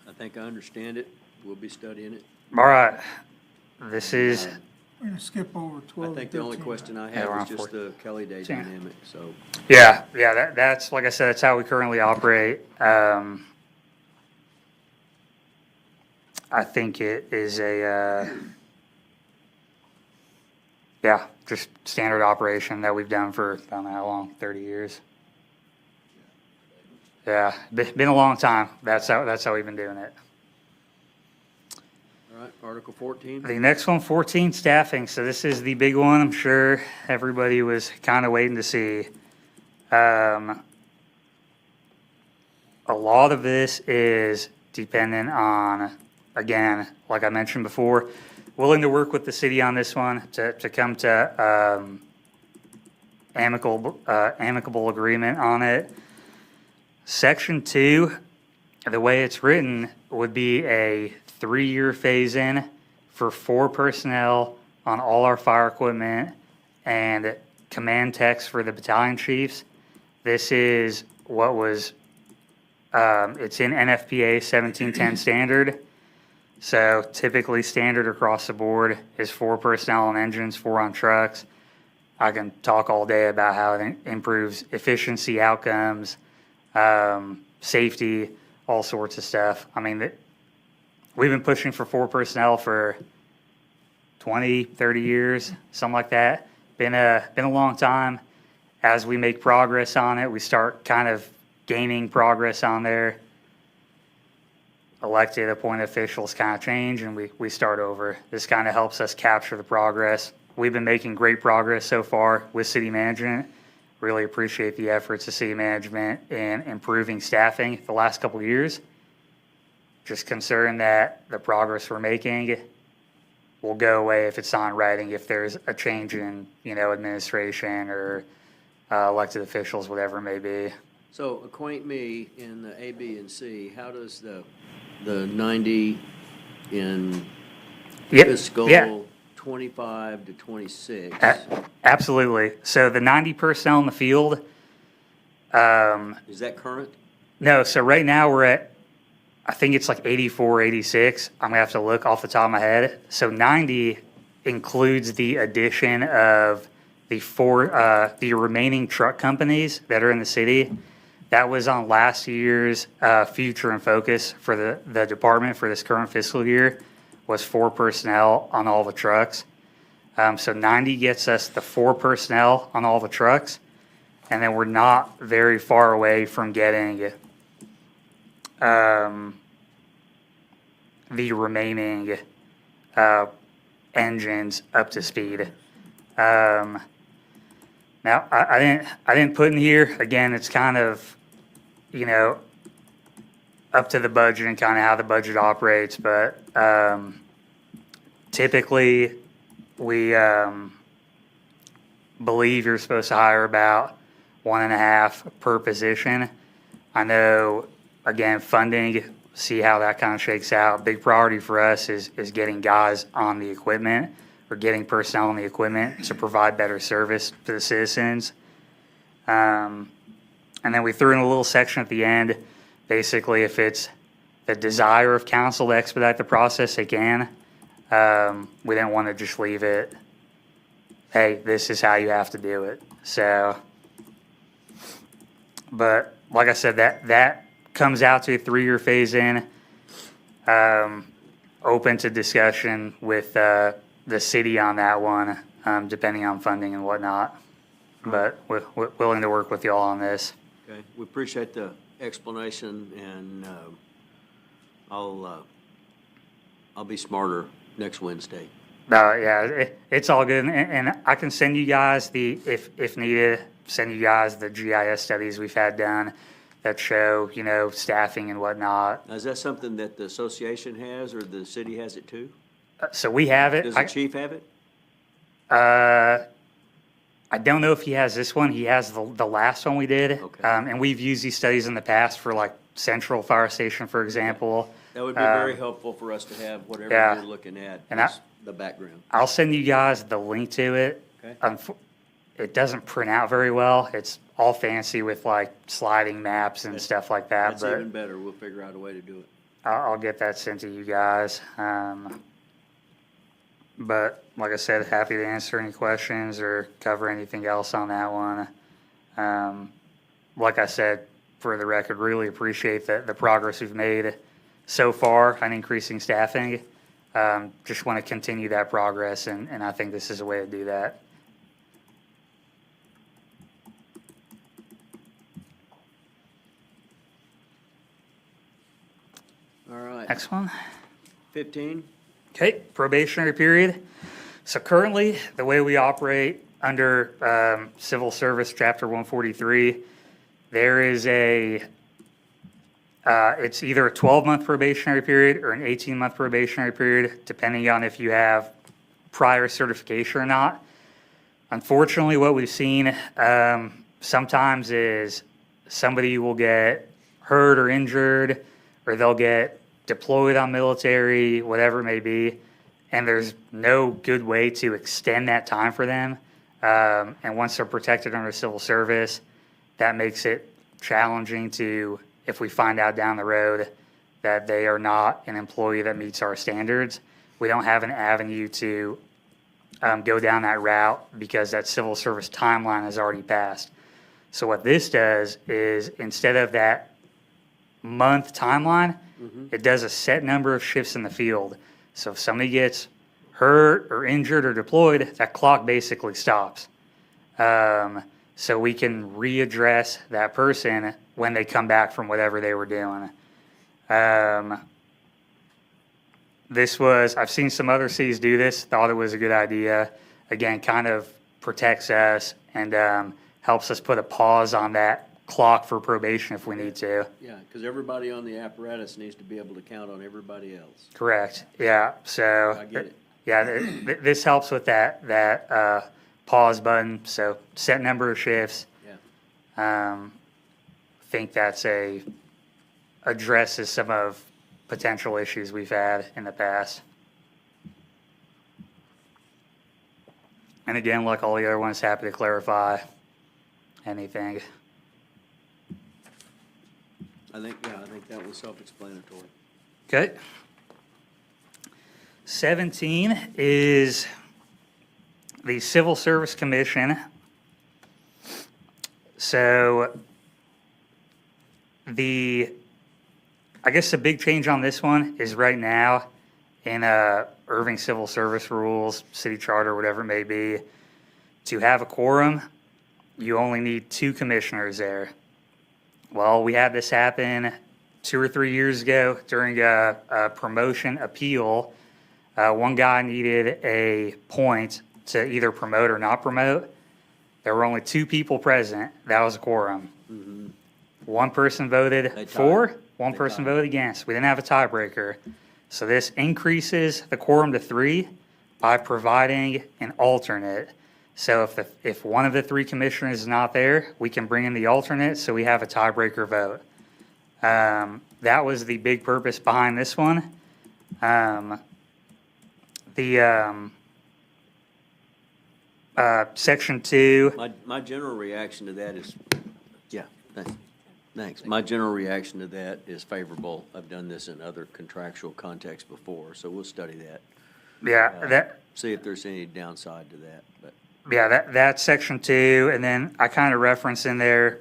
I think I understand it. We'll be studying it. All right. This is, We're gonna skip over I 12 and think the only 13. question I Yeah, have we're is on just 14. the Kelly Day Yeah. dynamic, so. yeah, that's, like I said, that's how we currently operate. I think it is just standard operation that we've done for, I don't know how long, 30 years. Yeah, been a long time. That's how we've been doing it. All right, Article 14. The next one, 14, staffing. So this is the big one. I'm sure everybody was kind of waiting to see. A lot of this is dependent on, again, like I mentioned before, willing to work with the city on this one to come to amicable agreement on it. Section 2, the way it's written, would be a 3-year phase-in for 4 personnel on all our fire equipment and command techs for the battalion chiefs. This is what was, it's in NFPA 1710 standard. So typically standard across the board is 4 personnel on engines, 4 on trucks. I can talk all day about how it improves efficiency, outcomes, safety, all sorts of stuff. I mean, we've been pushing for 4 personnel for 20, 30 years, something like that. Been a long time. As we make progress on it, we start kind of gaining progress on there. Elected, appointed officials kind of change and we start over. This kind of helps us capture the progress. We've been making great progress so far with city management. Really appreciate the efforts of city management in improving staffing the last couple of years. Just concerned that the progress we're making will go away if it's not in writing, if there's a change in, administration or elected officials, whatever it may be. So acquaint me in the A, B, and C, how does the 90 in Yeah, fiscal yeah. 25 to 26? Absolutely. So the 90 personnel in the field, Is that current? no, so right now we're at, I think it's like 84, 86. I'm gonna have to look off the top of my head. So 90 includes the addition of the remaining truck companies that are in the city. That was on last year's future and focus for the department for this current fiscal year, was 4 personnel on all the trucks. So 90 gets us the 4 personnel on all the trucks, and then we're not very far away from getting the remaining engines up to speed. Now, I didn't put in here, again, it's kind of, up to the budget and kind of how the budget operates, but typically we believe you're supposed to hire about 1.5 per position. I know, again, funding, see how that kind of shakes out. Big priority for us is getting guys on the equipment or getting personnel on the equipment to provide better service to the citizens. And then we threw in a little section at the end. Basically, if it's the desire of council to expedite the process, they can. We didn't want to just leave it, hey, this is how you have to do it. So, but like I said, that comes out to a 3-year phase in, open to discussion with the city on that one, depending on funding and whatnot. But we're willing to work with y'all on this. Okay, we appreciate the explanation, and I'll be smarter next Wednesday. Yeah, it's all good, and I can send you guys if needed, send you guys the GIS studies we've had done that show, staffing and whatnot. Now, is that something that the association has, or the city has it too? So we have it. Does the chief have it? I don't know if he has this one. He has the last one we did. Okay. And we've used these studies in the past for like Central Fire Station, for example. That would be very helpful for us to have whatever yeah. you're looking at, And as the background. I'll send you guys the link to it. Okay. It doesn't print out very well. It's all fancy with like sliding maps and stuff like that. That's but even better. We'll figure out a way to do it. I'll get that sent to you guys. But like I said, happy to answer any questions or cover anything else on that one. Like I said, for the record, really appreciate the progress we've made so far on increasing staffing. Just want to continue that progress, and I think this is a way to do that. All right. Next one. 15? Okay, probationary period. So currently, the way we operate under Civil Service Chapter 143, there is it's either a 12-month probationary period or an 18-month probationary period, depending on if you have prior certification or not. Unfortunately, what we've seen sometimes is somebody will get hurt or injured, or they'll get deployed on military, whatever it may be, and there's no good way to extend that time for them. And once they're protected under civil service, that makes it challenging to, if we find out down the road that they are not an employee that meets our standards, we don't have an avenue to go down that route because that civil service timeline has already passed. So what this does is, instead of that month timeline, it does a set number of shifts in the field. So if somebody gets hurt or injured or deployed, that clock basically stops. So we can readdress that person when they come back from whatever they were doing. I've seen some other cities do this, thought it was a good idea. Again, kind of protects us and helps us put a pause on that clock for probation if we need to. Yeah, because everybody on the apparatus needs to be able to count on everybody else. Correct. Yeah. So I get it. Yeah, this helps with that pause button. So set number of shifts. Yeah. Think that's addresses some of potential issues we've had in the past. And again, like all the other ones, happy to clarify anything. I think that was self-explanatory. Okay. 17 is the Civil Service Commission. So I guess the big change on this one is right now in Irving Civil Service rules, city charter, whatever it may be, to have a quorum, you only need 2 commissioners there. Well, we had this happen 2 or 3 years ago during a promotion appeal. One guy needed a point to either promote or not promote. There were only 2 people present. That was a quorum. One person They voted tied. for, one They person tied. voted against. We didn't have a tiebreaker. So this increases the quorum to 3 by providing an alternate. So if one of the 3 commissioners is not there, we can bring in the alternate, so we have a tiebreaker vote. That was the big purpose behind this one. Section 2, My general reaction to that is, yeah, thanks. My general reaction to that is favorable. I've done this in other contractual contexts before, so we'll study that. See if there's any downside to that, but. that's section 2, and then I kind of reference in there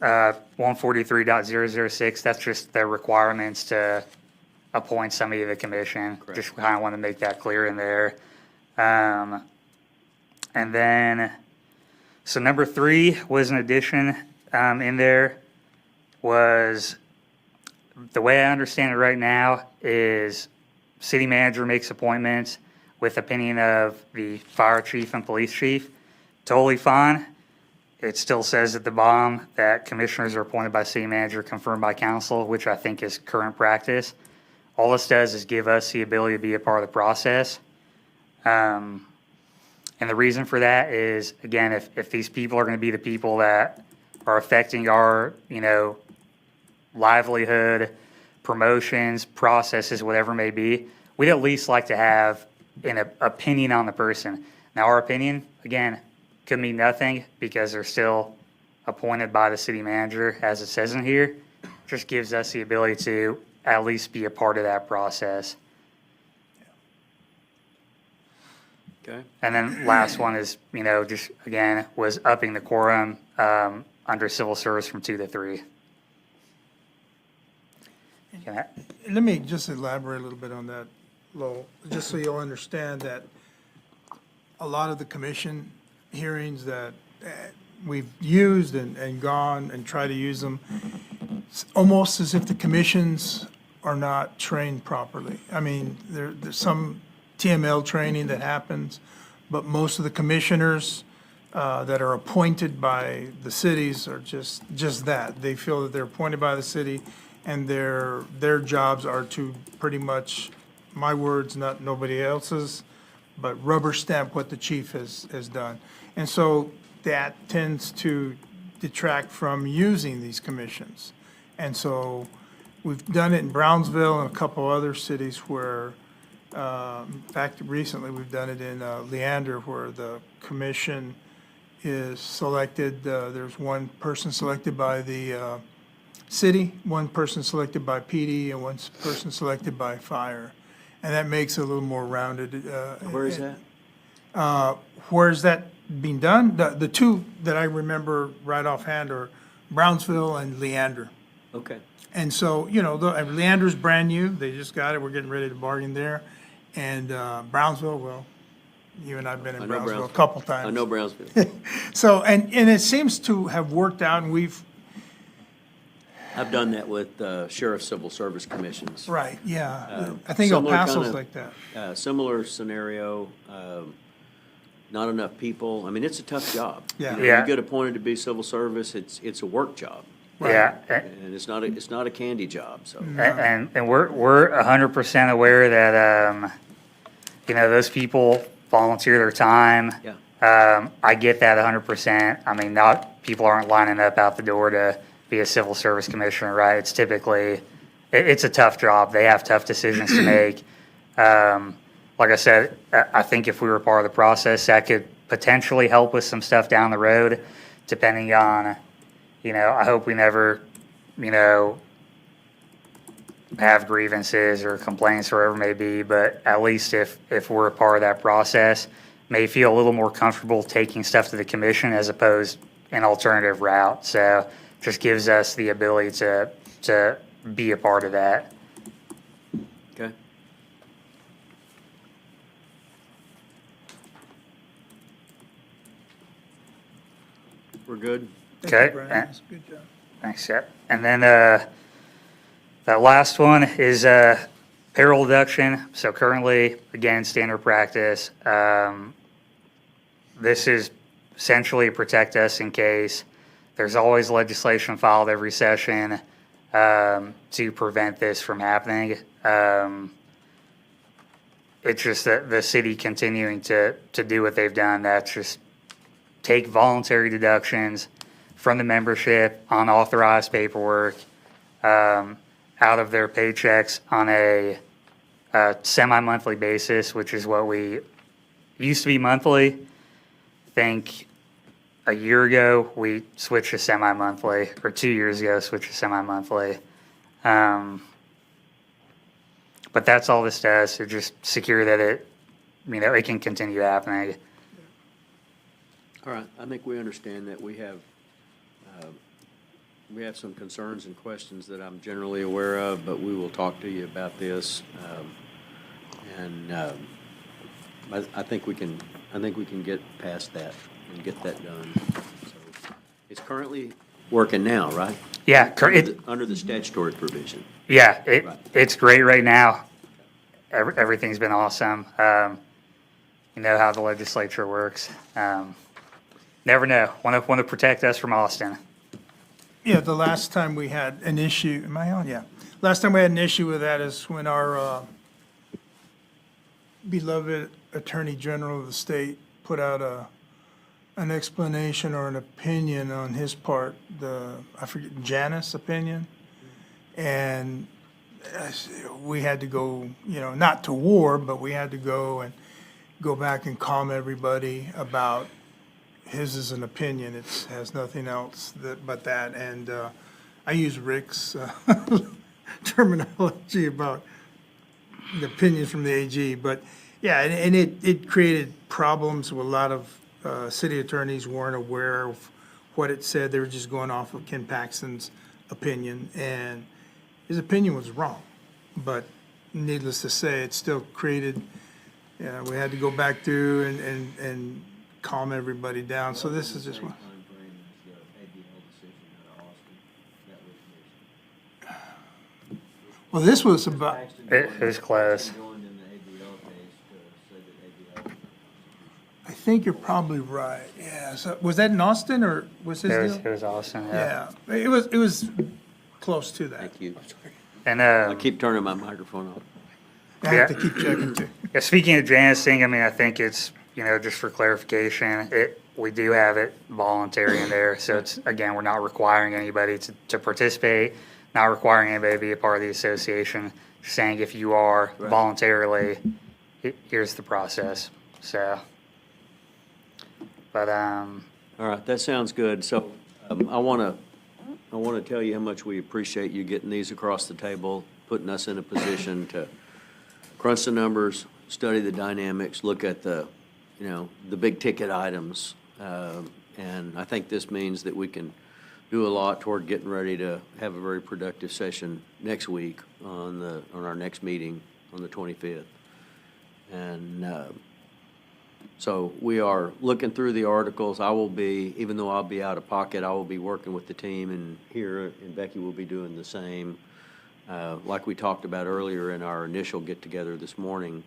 143.006, that's just the requirements to appoint somebody to the commission. Correct. Just kind of want to make that clear in there. And then, so number 3 was an addition in there, was, the way I understand it right now is city manager makes appointments with opinion of the fire chief and police chief. Totally fine. It still says at the bottom that commissioners are appointed by city manager, confirmed by council, which I think is current practice. All this does is give us the ability to be a part of the process. And the reason for that is, again, if these people are going to be the people that are affecting our, livelihood, promotions, processes, whatever it may be, we'd at least like to have an opinion on the person. Now, our opinion, again, could mean nothing because they're still appointed by the city manager, as it says in here. Just gives us the ability to at least be a part of that process. Okay. And then last one is, just, again, was upping the quorum under civil service from 2 to 3. Can I- Let me just elaborate a little bit on that, Lowell, just so you'll understand that a lot of the commission hearings that we've used and gone and tried to use them, it's almost as if the commissions are not trained properly. I mean, there's some TML training that happens, but most of the commissioners that are appointed by the cities are just that. They feel that they're appointed by the city, and their jobs are to pretty much, my words, not nobody else's, but rubber stamp what the chief has done. And so that tends to detract from using these commissions. And so we've done it in Brownsville and a couple other cities where, in fact, recently we've done it in Leander, where the commission is selected. There's one person selected by the city, one person selected by PD, and one person selected by fire. And that makes it a little more rounded. Where is that? Where's that being done? The 2 that I remember right offhand are Brownsville and Leander. Okay. And so, Leander's brand new, they just got it, we're getting ready to bargain there. And Brownsville, well, you and I've been in I know Brownsville a Brownsville. couple times. I know Brownsville. So, and it seems to have worked out, and I've done that with Sheriff Civil Service Commissions. right, yeah. I think El Similar Paso's kinda- like that. Similar scenario, not enough people. I mean, it's a tough job. Yeah. Yeah. You get appointed to be civil service, it's a work job. Yeah, And it's not a candy job, so. and we're 100% aware that, those people volunteer their time. Yeah. I get that 100%. I mean, people aren't lining up out the door to be a civil service commissioner, right? It's typically, it's a tough job. They have tough decisions to make. Like I said, I think if we were part of the process, that could potentially help with some stuff down the road, depending on, I hope we never, have grievances or complaints or whatever it may be, but at least if we're a part of that process, may feel a little more comfortable taking stuff to the commission as opposed an alternative route. So just gives us the ability to be a part of that. Okay. We're good? Thank you, Okay. Brian. That's a good job. Thanks, yep. And then, that last one is, Payroll deduction, so currently, again, standard practice. This is essentially to protect us in case there's always legislation filed every session to prevent this from happening. It's just that the city continuing to do what they've done, that's just take voluntary deductions from the membership on authorized paperwork out of their paychecks on a semi-monthly basis, which is what we used to be monthly. I think a year ago, we switched to semi-monthly, or 2 years ago, switched to semi-monthly. But that's all this does, to just secure that it can continue happening. All right, I think we understand that we have some concerns and questions that I'm generally aware of, but we will talk to you about this. I think we can get past that and get that done. So it's currently working now, right? Yeah, Under the statutory provision. yeah, Right. it's great right now. Everything's been awesome. You know how the legislature works. Never know. Want to protect us from Austin. Yeah, the last time we had an issue, am I on? Yeah. Last time we had an issue with that is when our beloved Attorney General of the state put out an explanation or an opinion on his part, I forget, Janus opinion. And we had to go, not to war, but we had to go back and calm everybody about his is an opinion. It has nothing else but that. And I use Rick's terminology about the opinions from the AG. But yeah, and it created problems with a lot of city attorneys weren't aware of what it said. They were just going off of Ken Paxton's opinion. And his opinion was wrong. But needless to say, it still created, we had to go back through and calm everybody down. So this is just one. Well, this was about, It was close. I think you're probably right. Yeah. So was that in Austin or was his It deal? was awesome. Yeah. Yeah, it was close to that. Thank you. And I keep turning my microphone off. I have to keep checking too. yeah, speaking of Janus thing, I think it's just for clarification, we do have it voluntary in there. So it's, again, we're not requiring anybody to participate, not requiring anybody to be a part of the association. Just saying if you are Right. voluntarily, here's the process. So, but All right, that sounds good. So I want to tell you how much we appreciate you getting these across the table, putting us in a position to crunch the numbers, study the dynamics, look at the big ticket items. And I think this means that we can do a lot toward getting ready to have a very productive session next week on our next meeting on the 25th. And so we are looking through the articles. I will be, even though I'll be out of pocket, I will be working with the team and here, and Becky will be doing the same. Like we talked about earlier in our initial get-together this morning,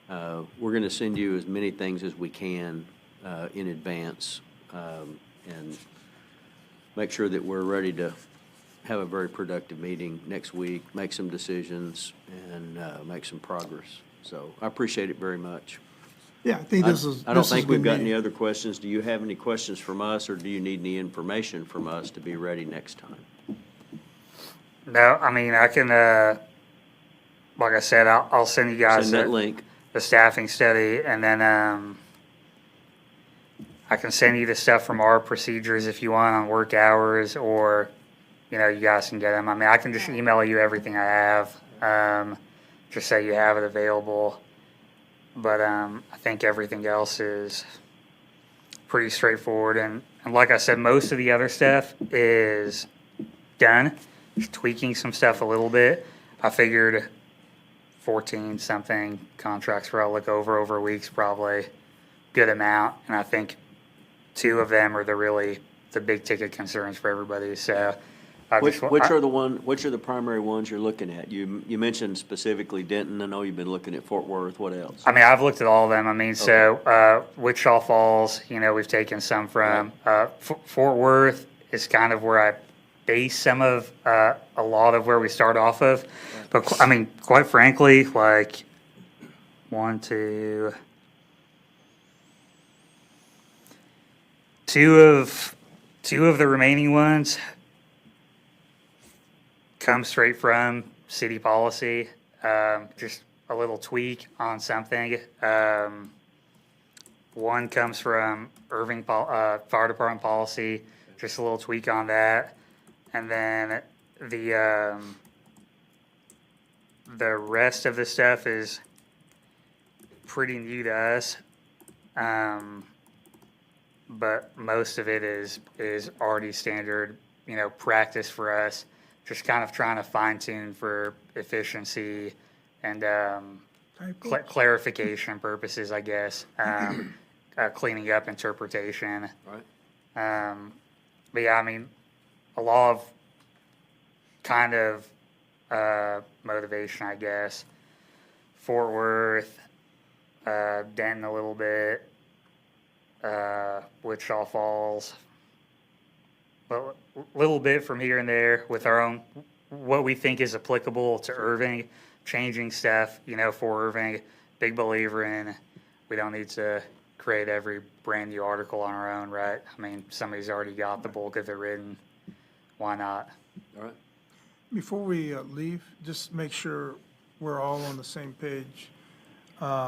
we're going to send you as many things as we can in advance and make sure that we're ready to have a very productive meeting next week, make some decisions, and make some progress. So I appreciate it very much. Yeah, I think this is. I don't think we've got any other questions. Do you have any questions from us, or do you need any information from us to be ready next time? no, I can, like I said, I'll send you guys Send that link. the staffing study, and then I can send you the stuff from our procedures if you want on work hours, or you guys can get them. I can just email you everything I have, just so you have it available. But I think everything else is pretty straightforward, and like I said, most of the other stuff is done. Just tweaking some stuff a little bit. I figured 14-something contracts for I'll look over a week's probably good amount, and I think 2 of them are the big ticket concerns for everybody. So Which are the primary ones you're looking at? You mentioned specifically Denton. I know you've been looking at Fort Worth. What else? I mean, I've looked at all of them. I mean, so Wichita Falls, we've taken some from. Fort Worth is kind of where I base some of a lot of where we start off of. But I mean, quite frankly, like two of the remaining ones come straight from city policy. Just a little tweak on something. One comes from Irving Fire Department policy, just a little tweak on that. And then the rest of the stuff is pretty new to us. But most of it is already standard, practice for us. Just kind of trying to fine tune for efficiency and clarification purposes, I guess. Cleaning up interpretation. Right. But yeah, I mean, a lot of kind of motivation, I guess. Fort Worth, Denton a little bit, Wichita Falls, but a little bit from here and there with our own, what we think is applicable to Irving, changing stuff, for Irving. Big believer in, we don't need to create every brand new article on our own, right? I mean, somebody's already got the bulk of it written. Why not? All right. Before we leave, just make sure we're all on the same page.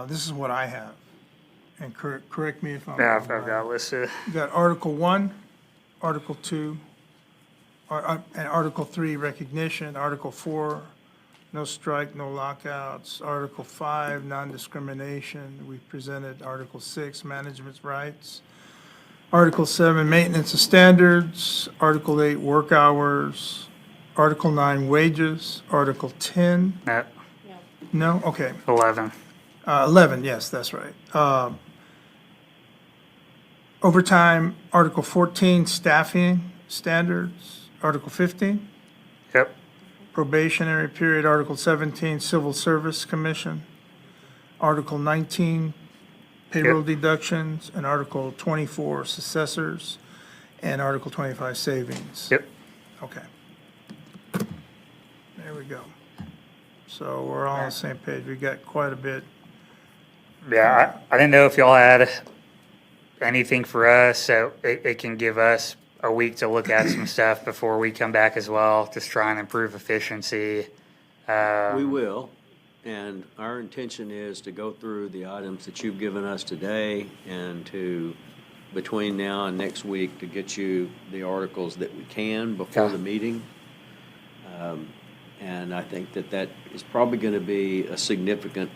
This is what I have, and correct me if I'm Yeah, wrong. I've got listed. You got Article 1, Article 2, and Article 3, recognition, Article 4, no strike, no lockouts, Article 5, non-discrimination. We presented Article 6, management's rights, Article 7, maintenance of standards, Article 8, work hours, Article 9, wages, Article 10, No, no, okay. 11. 11, yes, that's right. Overtime, Article 14, staffing standards, Article 15, Yep. probationary period, Article 17, civil service commission, Article 19, payroll deductions, and Article 24, successors, and Article 25, savings. Yep. Okay. There we go. So we're all on the same page. We got quite a bit. Yeah, I didn't know if y'all had anything for us, so it can give us a week to look at some stuff before we come back as well, just try and improve efficiency. We will, and our intention is to go through the items that you've given us today and to, between now and next week, to get you the articles that we can before Okay. the meeting. And I think that is probably going to be a significant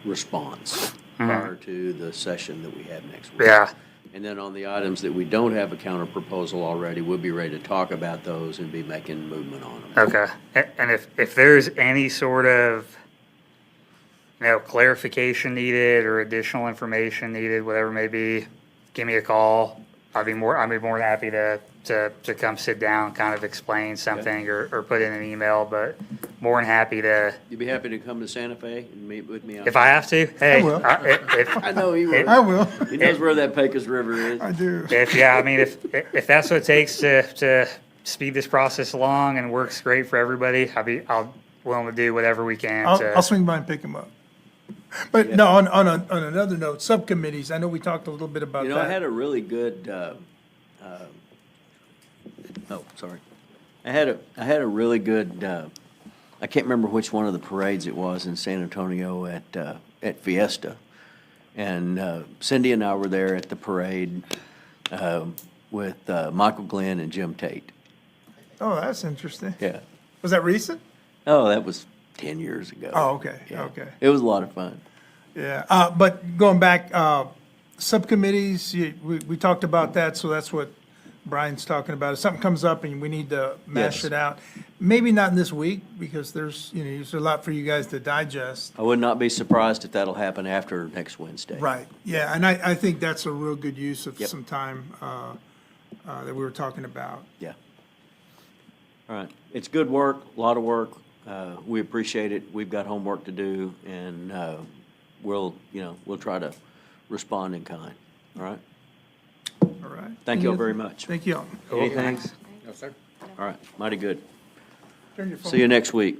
response prior to the session that we have next week. Yeah, And then on the items that we don't have a counter proposal already, we'll be ready to talk about those and be making movement on them. okay. And if there's any sort of, clarification needed or additional information needed, whatever it may be, give me a call. I'd be more than happy to come sit down, kind of explain something or put in an email, but more than happy to, You'd be happy to come to Santa Fe and meet with me? if I have to, hey. will. I know he will. I will. He knows where that Pecos River is. I do. If that's what it takes to speed this process along and works great for everybody, I'll willing to do whatever we can I'll to. swing by and pick him up. But no, on another note, subcommittees, I know we talked a little bit about You know, I had that. a really good, sorry. I had a really good, I can't remember which one of the parades it was in San Antonio at Fiesta. And Cindy and I were there at the parade with Michael Glenn and Jim Tate. Oh, that's interesting. Yeah. Was that recent? Oh, that was 10 years ago. Oh, okay, Yeah. okay. It was a lot of fun. Yeah, but going back, subcommittees, we talked about that, so that's what Brian's talking about. If something comes up and we need to mash Yes. it out, maybe not in this week, because there's a lot for you guys to digest. I would not be surprised if that'll happen after next Wednesday. Right, yeah, and I think that's a real good use of Yep. some time that we were talking about. Yeah. All right. It's good work, a lot of work. We appreciate it. We've got homework to do, and we'll try to respond in kind. All right? All right. Thank you all very much. Thank you all. Cool, thanks. No, sir. All right, mighty good. Turn your phone See you next week.